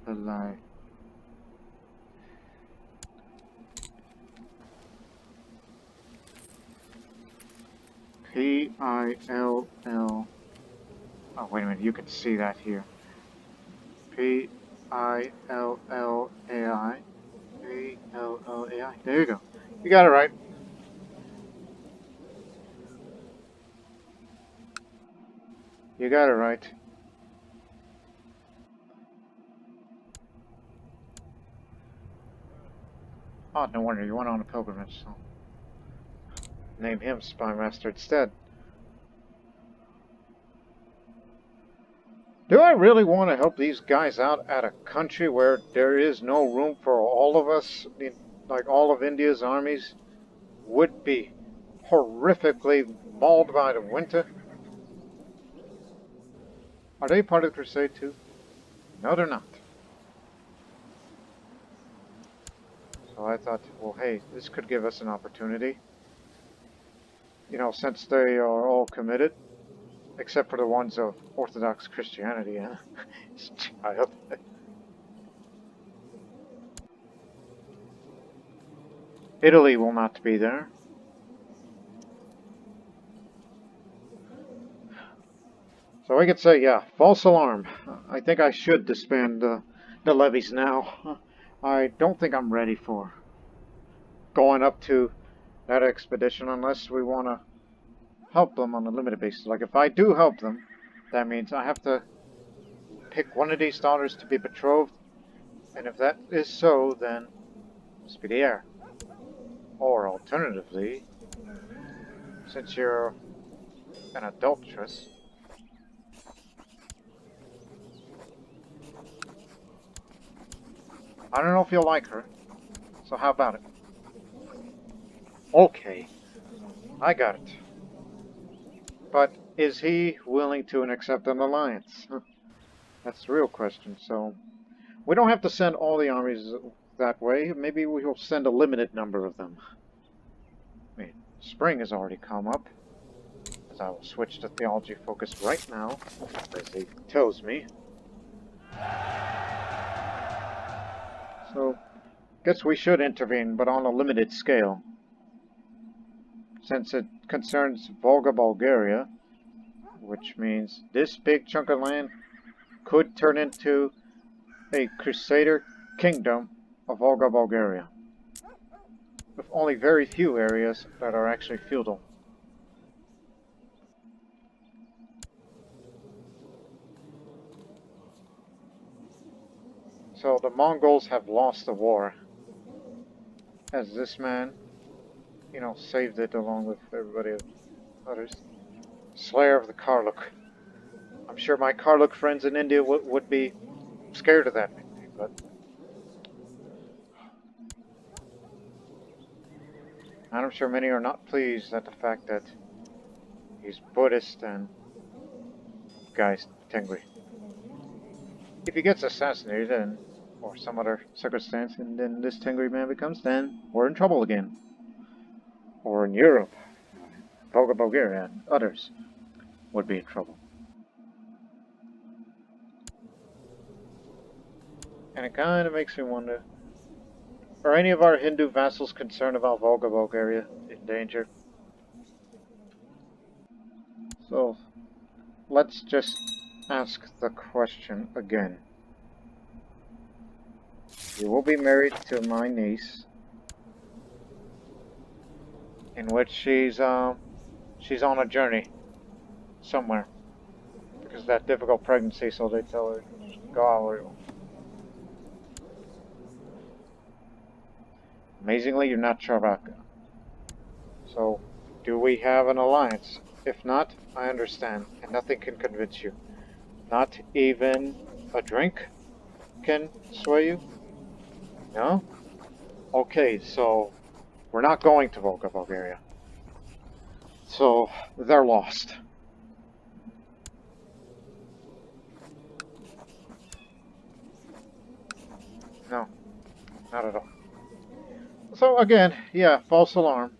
Speaker 1: Palai. P-I-L-L. Oh, wait a minute, you can see that here. P-I-L-L-A-I. P-L-L-A-I. There you go. You got it right. You got it right. Oh, no wonder you went on a pilgrimage, so name him Spy Master instead. Do I really want to help these guys out at a country where there is no room for all of us? I mean, like all of India's armies would be horrifically mauled by the winter. Are they part of the Crusade too? No, they're not. So I thought, well, hey, this could give us an opportunity. You know, since they are all committed, except for the ones of Orthodox Christianity, huh? Child. Italy will not be there. So I could say, yeah, false alarm. I think I should disband the levies now. I don't think I'm ready for going up to that expedition unless we want to help them on a limited basis. Like, if I do help them, that means I have to pick one of these daughters to be betrothed, and if that is so, then it must be the heir. Or alternatively, since you're an adulteress, I don't know if you'll like her, so how about it? Okay, I got it. But is he willing to accept an alliance? That's the real question. So we don't have to send all the armies that way. Maybe we will send a limited number of them. I mean, spring has already come up, as I will switch to theology focus right now, as he tells me. So, guess we should intervene, but on a limited scale. Since it concerns Volga, Bulgaria, which means this big chunk of land could turn into a Crusader kingdom of Volga, Bulgaria, with only very few areas that are actually feudal. So the Mongols have lost the war, as this man, you know, saved it along with everybody others. Slayer of the Karluk. I'm sure my Karluk friends in India would be scared of that nickname, but I'm sure many are not pleased at the fact that he's Buddhist and guy's Tengri. If he gets assassinated and or some other circumstance, and then this Tengri man becomes, then we're in trouble again. Or in Europe, Volga, Bulgaria, and others would be in trouble. And it kind of makes me wonder, are any of our Hindu vassals concerned about Volga, Bulgaria in danger? So, let's just ask the question again. You will be married to my niece, in which she's on a journey somewhere because of that difficult pregnancy. So they tell her, go out where you want. Amazingly, you're not Charvaka. So, do we have an alliance? If not, I understand, and nothing can convince you. Not even a drink can sway you? No? Okay, so we're not going to Volga, Bulgaria. So they're lost. No, not at all. So again, yeah, false alarm.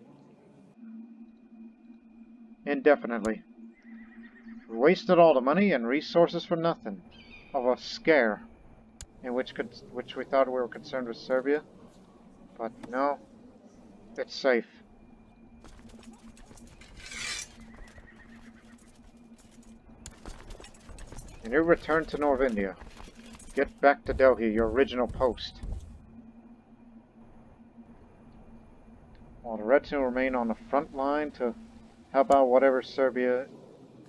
Speaker 1: Indefinitely. We wasted all the money and resources for nothing. Of a scare, in which we thought we were concerned with Serbia. But no, it's safe. And you return to North India. Get back to Delhi, your original post. While the retinue remain on the front line to help out whatever Serbia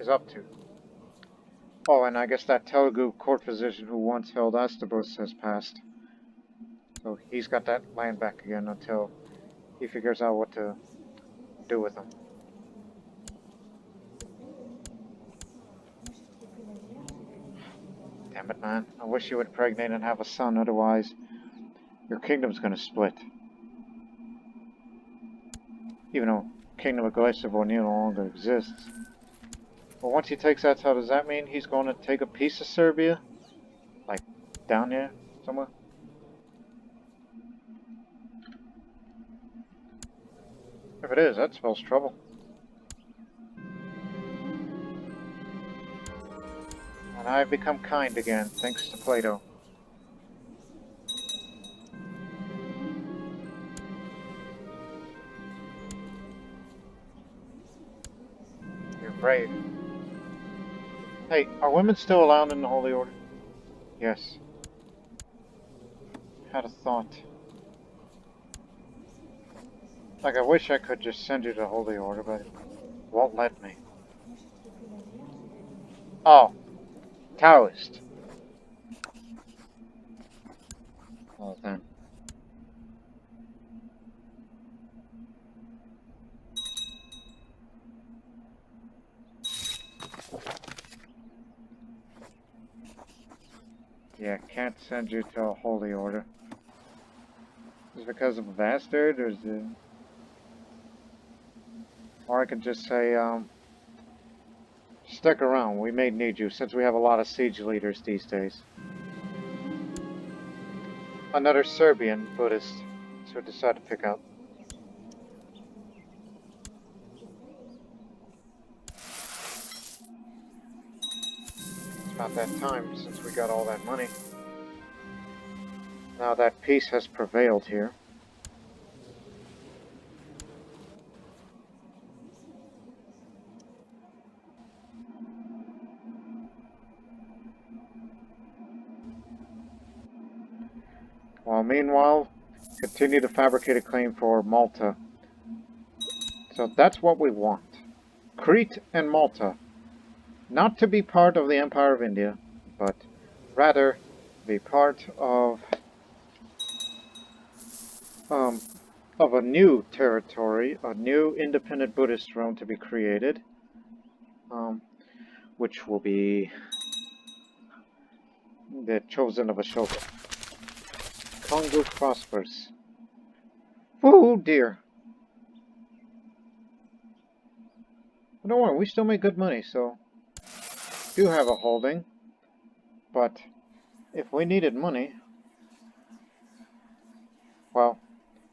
Speaker 1: is up to. Oh, and I guess that Telugu court physician who once held Astabos has passed. So he's got that land back again until he figures out what to do with them. Damn it, man. I wish you would impregnate and have a son, otherwise your kingdom's gonna split. Even though Kingdom of Glacier no longer exists. But once he takes that, how does that mean he's going to take a piece of Serbia? Like, down here, somewhere? If it is, that spells trouble. And I've become kind again, thanks to Plato. You're brave. Hey, are women still allowed in the Holy Order? Yes. Had a thought. Like, I wish I could just send you to the Holy Order, but it won't let me. Oh. Taoist. Oh, then. Yeah, can't send you to a Holy Order. Is it because of a bastard, or is it... Or I could just say, stick around, we may need you, since we have a lot of siege leaders these days. Another Serbian Buddhist, so decide to pick up. It's about that time since we got all that money. Now that peace has prevailed here. While meanwhile, continue to fabricate a claim for Malta. So that's what we want. Crete and Malta. Not to be part of the Empire of India, but rather be part of a new territory, a new independent Buddhist realm to be created, which will be the chosen of Ashoka. Congo prospers. Oh dear. But don't worry, we still make good money, so do have a holding. But if we needed money, well,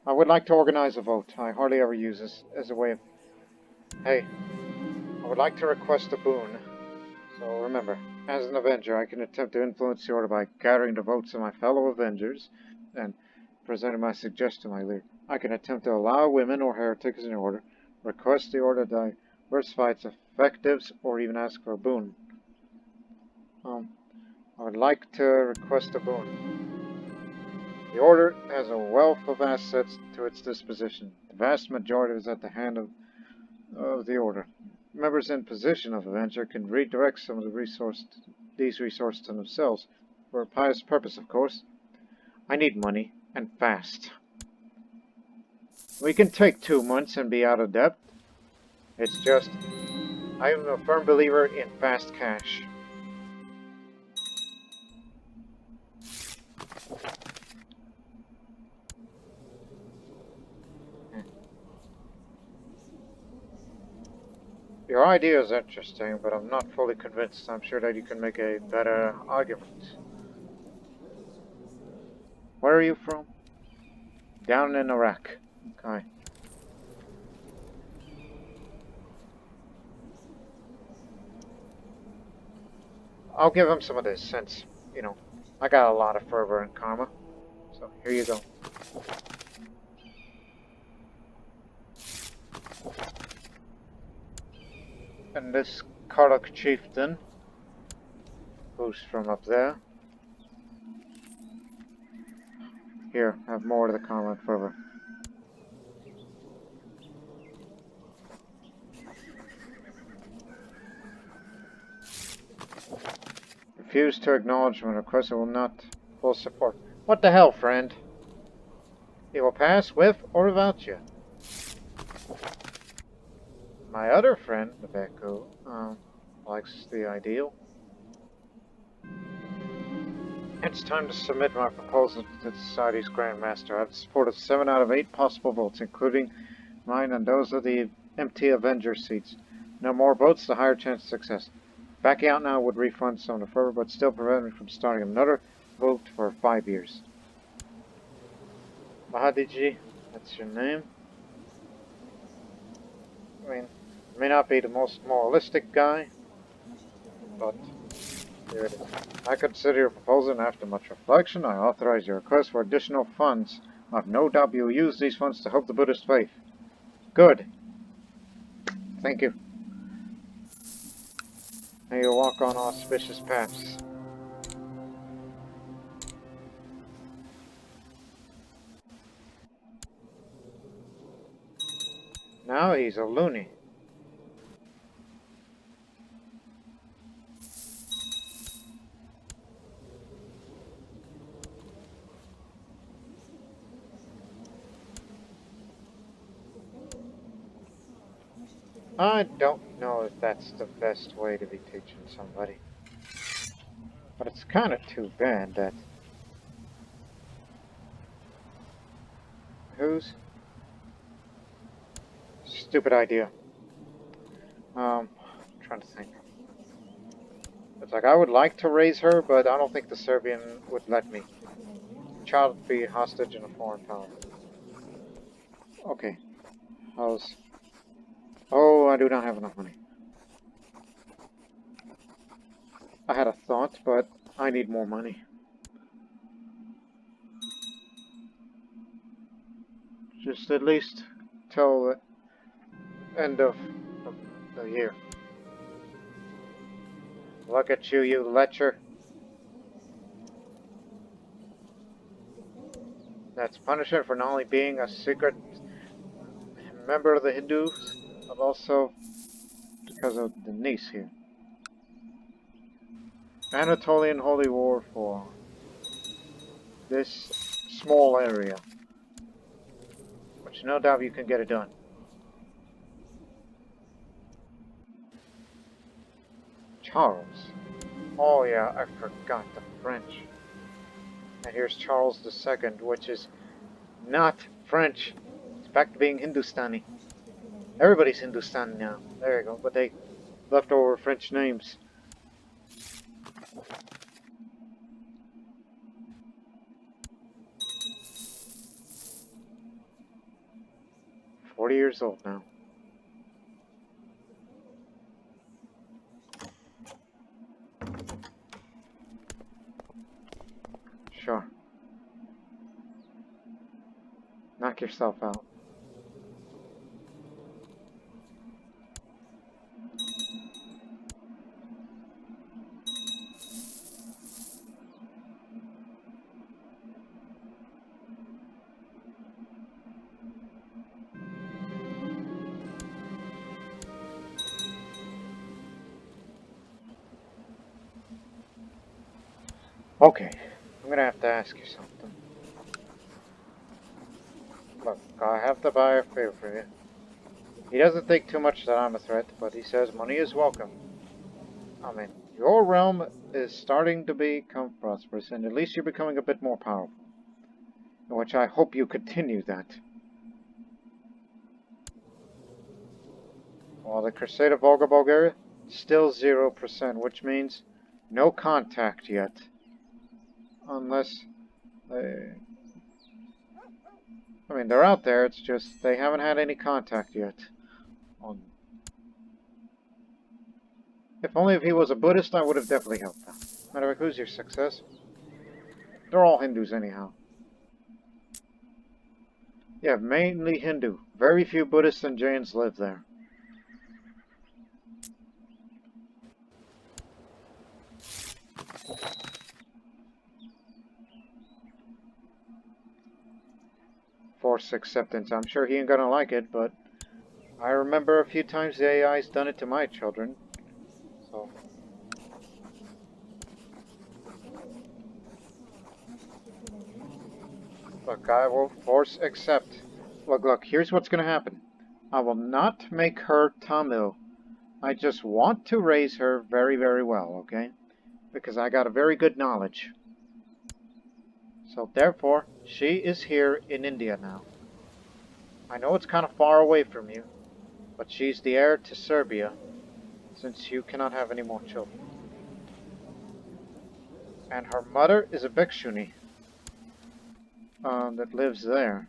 Speaker 1: I would like to organize a vote. I hardly ever use this as a way of... Hey, I would like to request a boon. So remember, as an Avenger, I can attempt to influence the Order by gathering the votes of my fellow Avengers and presenting my suggestion to my leader. I can attempt to allow women or heretics in the Order, request the Order diversify its effectives, or even ask for a boon. I would like to request a boon. The Order has a wealth of assets to its disposition. The vast majority is at the hand of the Order. Members in position of Avenger can redirect some of these resources to themselves, for a pious purpose, of course. I need money, and fast. We can take 2 months and be out of debt. It's just, I am a firm believer in fast cash. Your idea is interesting, but I'm not fully convinced. I'm sure that you can make a better argument. Where are you from? Down in Iraq. Okay. I'll give him some of this since, you know, I got a lot of fervor and karma. So here you go. And this Karluk chieftain, who's from up there. Here, have more of the karma and fervor. refuse to acknowledge my request. I will not full support. What the hell, friend? He will pass with or without you. My other friend, the Beku, likes the ideal. It's time to submit my proposal to the Society's Grand Master. I have the support of 7 out of 8 possible votes, including mine and those of the empty Avenger seats. No more votes, the higher chance of success. Backing out now would refund some of the fervor, but still prevent me from starting another vote for 5 years. Mahadiji, that's your name. I mean, may not be the most moralistic guy, but here it is. I consider your proposal, and after much reflection, I authorize your request for additional funds. I have no doubt you will use these funds to help the Buddhist faith. Good. Thank you. May you walk on auspicious paths. Now he's a loony. I don't know if that's the best way to be teaching somebody. But it's kind of too bad that... Whose? Stupid idea. I'm trying to think. It's like I would like to raise her, but I don't think the Serbian would let me. Child would be hostage in a foreign power. Okay. How's... Oh, I do not have enough money. I had a thought, but I need more money. Just at least till the end of the year. Look at you, you lecher. That's punishment for not only being a secret member of the Hindus, but also because of the niece here. Anatolian Holy War for this small area. Which no doubt you can get it done. Charles. Oh yeah, I forgot the French. And here's Charles II, which is not French. It's back to being Hindustani. Everybody's Hindustani now. There you go. But they left over French names. "40 years old now. Sure. Knock yourself out. Okay, I'm gonna have to ask you something. Look, I have to buy a favor for you. He doesn't think too much that I'm a threat, but he says money is welcome. I mean, your realm is starting to become prosperous, and at least you're becoming a bit more powerful. In which I hope you continue that. While the Crusade of Volga, Bulgaria, still 0%, which means no contact yet. Unless they... I mean, they're out there, it's just they haven't had any contact yet. If only if he was a Buddhist, I would have definitely helped them. Matter of fact, who's your success? They're all Hindus anyhow. Yeah, mainly Hindu. Very few Buddhists and Jains live there. Forced acceptance. I'm sure he ain't gonna like it, but I remember a few times the AI's done it to my children. So Look, I will force accept. Look, here's what's gonna happen. I will not make her Tamil. I just want to raise her very, very well, okay? Because I got a very good knowledge. So therefore, she is here in India now. I know it's kind of far away from you, but she's the heir to Serbia, since you cannot have any more children. And her mother is a bhikshuni that lives there.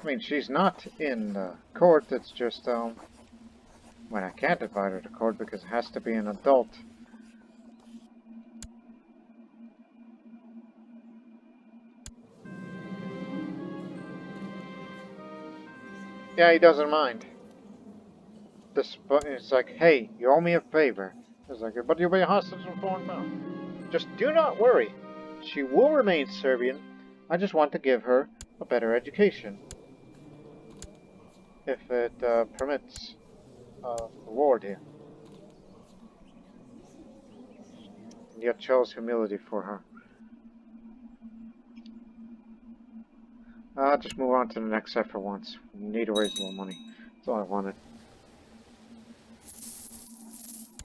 Speaker 1: I mean, she's not in court, it's just, when I can't invite her to court because it has to be an adult. Yeah, he doesn't mind. It's like, hey, you owe me a favor. It's like, but you'll be a hostage from foreign power. Just do not worry. She will remain Serbian. I just want to give her a better education. If it permits reward here. And yet chose humility for her. I'll just move on to the next step for once. We need to raise a little money. That's all I wanted.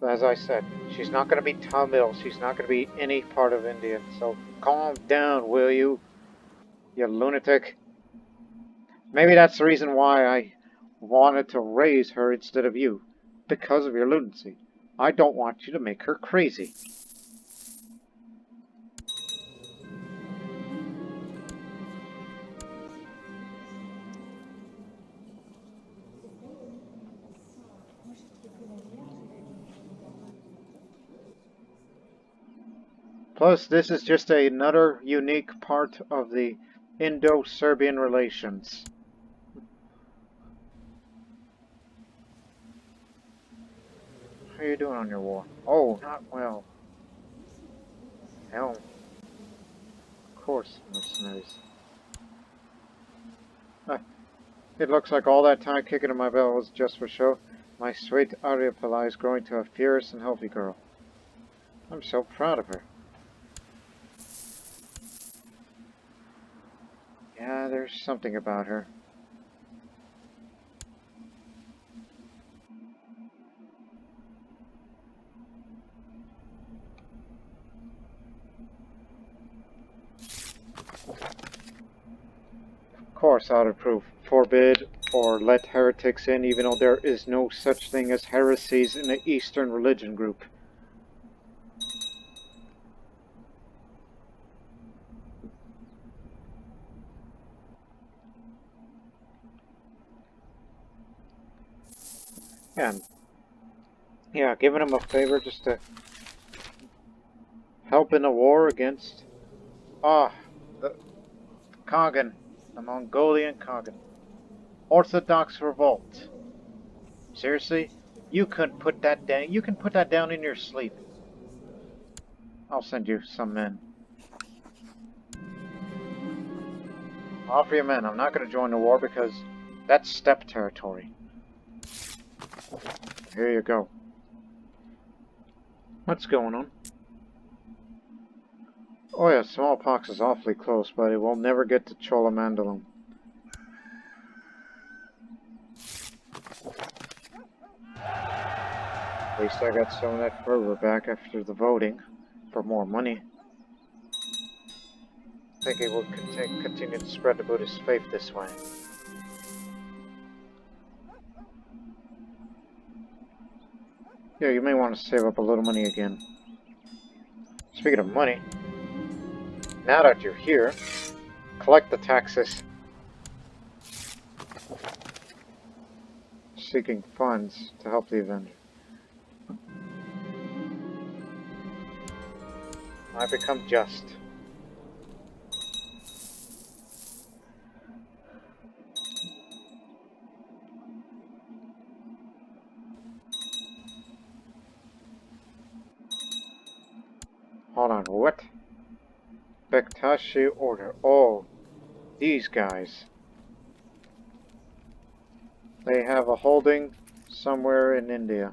Speaker 1: But as I said, she's not going to be Tamil. She's not going to be any part of India. So calm down, will you? You lunatic. Maybe that's the reason why I wanted to raise her instead of you. Because of your lunacy. I don't want you to make her crazy. Plus, this is just another unique part of the Indo-Serbian relations. How are you doing on your war? Oh, not well. Hell. Of course, mercenaries. It looks like all that time kicking in my bell was just for show. My sweet Aryapala is growing to a fierce and healthy girl. I'm so proud of her. Yeah, there's something about her. Of course, out of proof. Forbid or let heretics in, even though there is no such thing as heresies in the Eastern religion group. Yeah, giving him a favor just to help in a war against the Khagan, the Mongolian Khagan. Orthodox revolt. Seriously? You couldn't put that down. You can put that down in your sleep. I'll send you some men. Offer your men. I'm not going to join the war because that's steppe territory. Here you go. What's going on? Oh yeah, smallpox is awfully close, but it will never get to Chola Mandalam. At least I got some of that fervor back after the voting for more money. I think it will continue to spread the Buddhist faith this way. Yeah, you may want to save up a little money again. Speaking of money, now that you're here, collect the taxes. Seeking funds to help the Avenger. I become just. Hold on, what? Bektashi Order. Oh, these guys. They have a holding somewhere in India.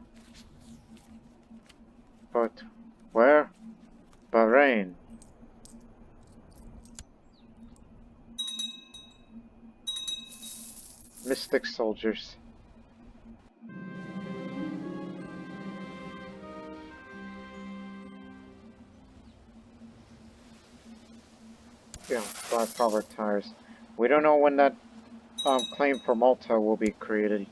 Speaker 1: But where? Bahrain. Mystic soldiers. Yeah, 5 power tires. We don't know when that claim for Malta will be created.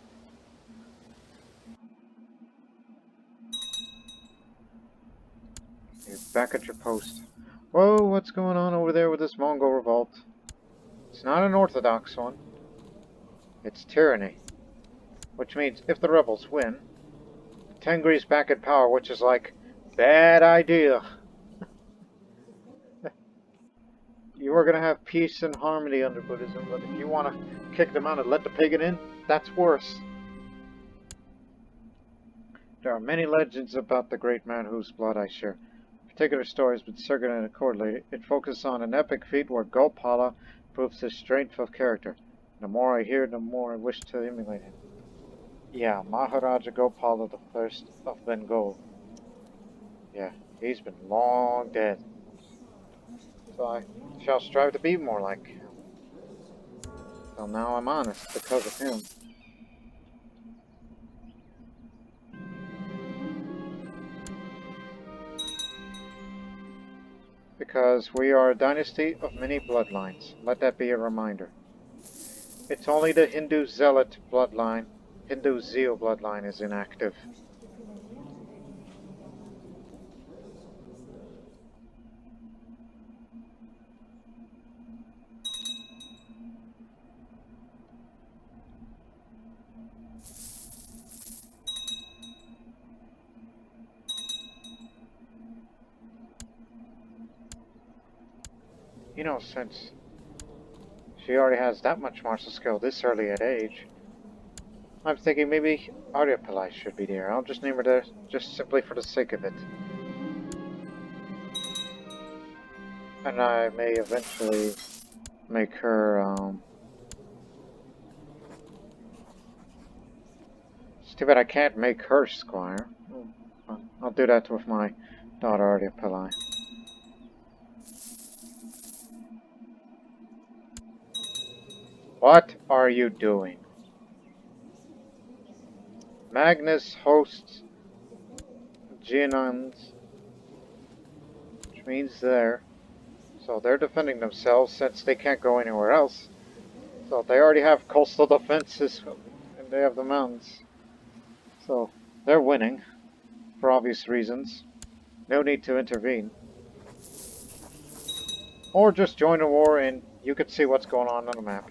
Speaker 1: You're back at your post. Whoa, what's going on over there with this Mongol revolt? It's not an orthodox one. It's tyranny. Which means if the rebels win, Tengri's back in power, which is like, bad idea. You are going to have peace and harmony under Buddhism, but if you want to kick them out and let the pagan in, that's worse. There are many legends about the great man whose blood I share. Particular stories, but circulated accordingly. It focuses on an epic feat where Gopala proves his strength of character. The more I hear, the more I wish to emulate him. Yeah, Maharaja Gopala the First of Bengal. Yeah, he's been long dead. So I shall strive to be more like him. Well, now I'm honest because of him. Because we are a dynasty of many bloodlines. Let that be a reminder. It's only the Hindu zealot bloodline, Hindu zeal bloodline is inactive. You know, since she already has that much martial skill this early at age, I'm thinking maybe Aryapalai should be there. I'll just name her there, just simply for the sake of it. And I may eventually make her, it's too bad I can't make her squire. I'll do that with my daughter Aryapalai. What are you doing? Magnus hosts Genons, which means there. So they're defending themselves since they can't go anywhere else. So they already have coastal defenses and they have the mountains. So they're winning for obvious reasons. No need to intervene. Or just join a war and you can see what's going on the map.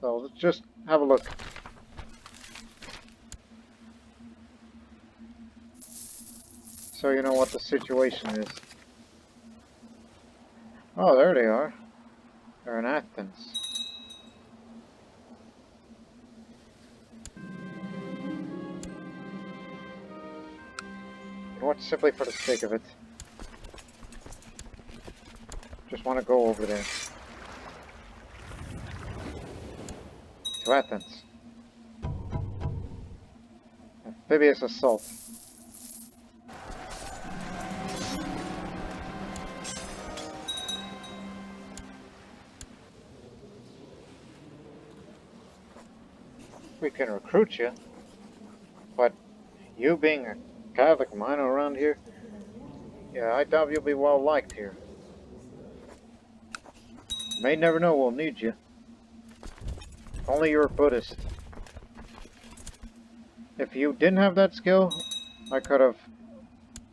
Speaker 1: So let's just have a look. So you know what the situation is. Oh, there they are. They're in Athens. You know what, simply for the sake of it. Just want to go over there. To Athens. Amphibious assault. We can recruit you, but you being a Catholic miner around here, yeah, I doubt you'll be well liked here. May never know we'll need you. Only you're a Buddhist. If you didn't have that skill, I could have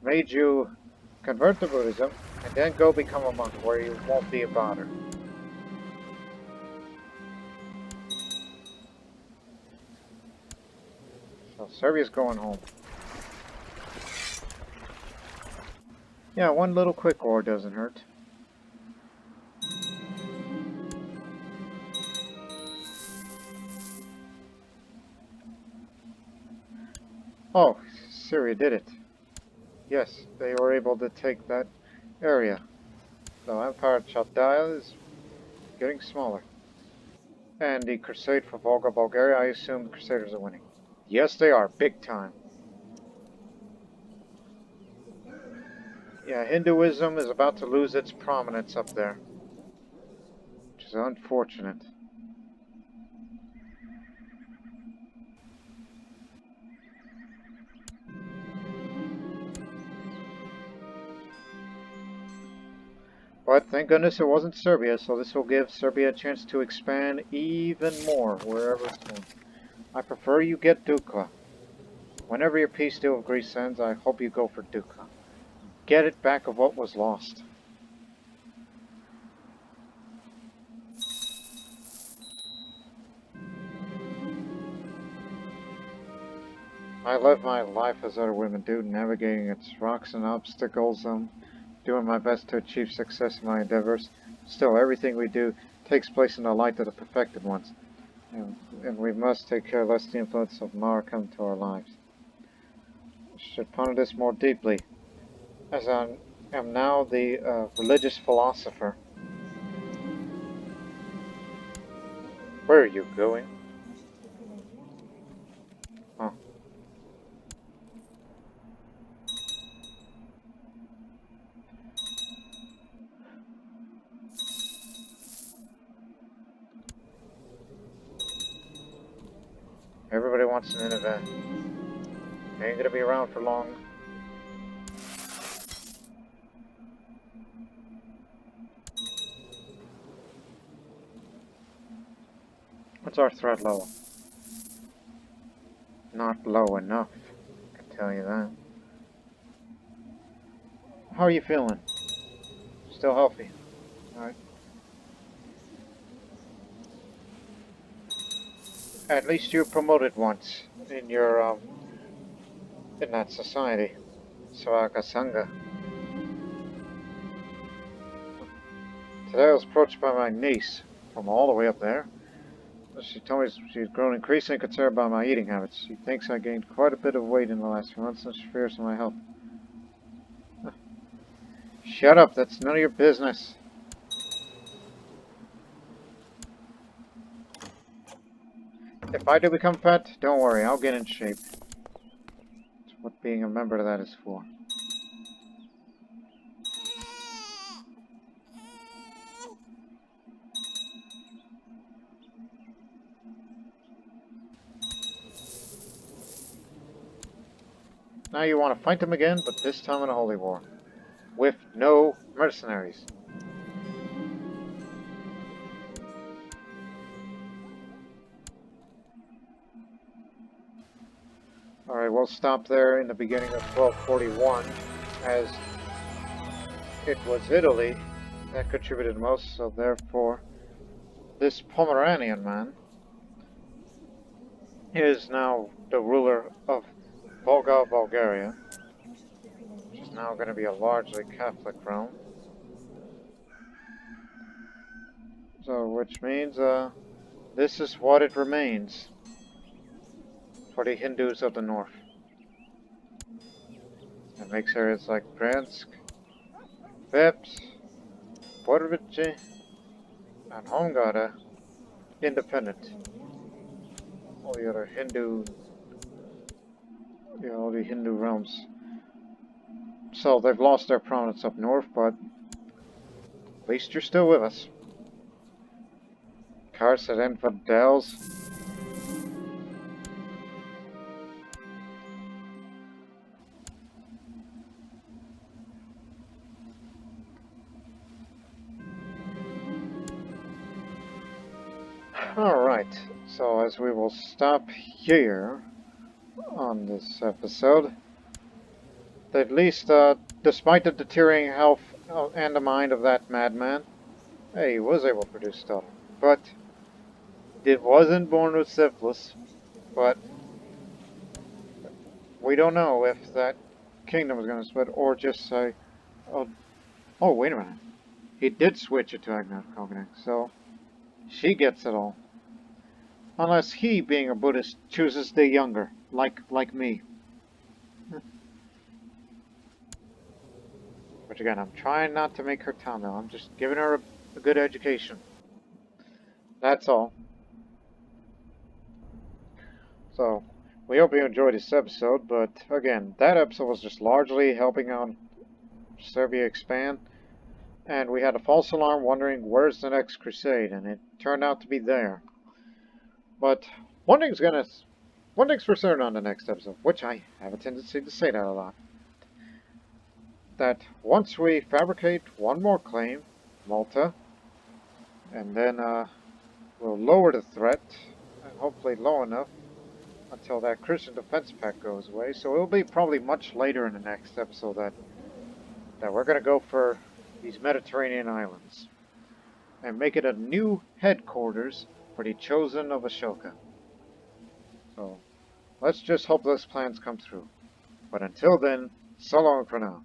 Speaker 1: made you convert to Buddhism and then go become a monk where you won't be a bother. So Serbia's going home. Yeah, one little quick war doesn't hurt. Oh, Syria did it. Yes, they were able to take that area. The Empire Chaldea is getting smaller. And the Crusade for Volga, Bulgaria, I assume the Crusaders are winning. Yes, they are, big time. Yeah, Hinduism is about to lose its prominence up there, which is unfortunate. But thank goodness it wasn't Serbia, so this will give Serbia a chance to expand even more wherever it's going. I prefer you get Dukla. Whenever your peace deal with Greece ends, I hope you go for Dukla. Get it back of what was lost. I live my life as other women do, navigating its rocks and obstacles, doing my best to achieve success in my endeavors. Still, everything we do takes place in the light of the perfected ones, and we must take care lest the influence of Mara come to our lives. I should ponder this more deeply, as I am now the religious philosopher. Where are you going? Oh. Everybody wants an event. They ain't gonna be around for long. What's our threat level? Not low enough, I can tell you that. How are you feeling? Still healthy? Alright. At least you promoted once in your, in that society. Swaga Sangha. Today I was approached by my niece from all the way up there. She told me she's grown increasingly concerned about my eating habits. She thinks I gained quite a bit of weight in the last few months and she fears for my health. Shut up, that's none of your business. If I do become fat, don't worry, I'll get in shape. That's what being a member of that is for. Now you want to fight them again, but this time in a holy war. With no mercenaries. Alright, we'll stop there in the beginning of 1241, as it was Italy that contributed most, so therefore this Pomeranian man is now the ruler of Volga, Bulgaria, which is now going to be a largely Catholic realm. So, which means, this is what it remains for the Hindus of the north. It makes areas like Bryansk, Veps, Podrivichi, and Hongada independent. All the other Hindu, all the Hindu realms. So they've lost their prominence up north, but at least you're still with us. Cursed infidels. Alright, so as we will stop here on this episode, at least, despite the deteriorating health and the mind of that madman, hey, he was able to produce stuff. But it wasn't born with syphilis, but we don't know if that kingdom is going to split, or just say, oh, wait a minute. He did switch it to agnostic coconut, so she gets it all. Unless he, being a Buddhist, chooses the younger, like me. Which again, I'm trying not to make her Tamil. I'm just giving her a good education. That's all. So, we hope you enjoyed this episode, but again, that episode was just largely helping out Serbia expand, and we had a false alarm wondering where's the next crusade, and it turned out to be there. But one thing's for certain on the next episode, which I have a tendency to say that a lot, that once we fabricate one more claim, Malta, and then we'll lower the threat, and hopefully low enough until that Christian Defense Pact goes away. So it'll be probably much later in the next episode that we're going to go for these Mediterranean islands and make it a new headquarters for the Chosen of Ashoka. So let's just hope those plans come through. But until then, so long for now.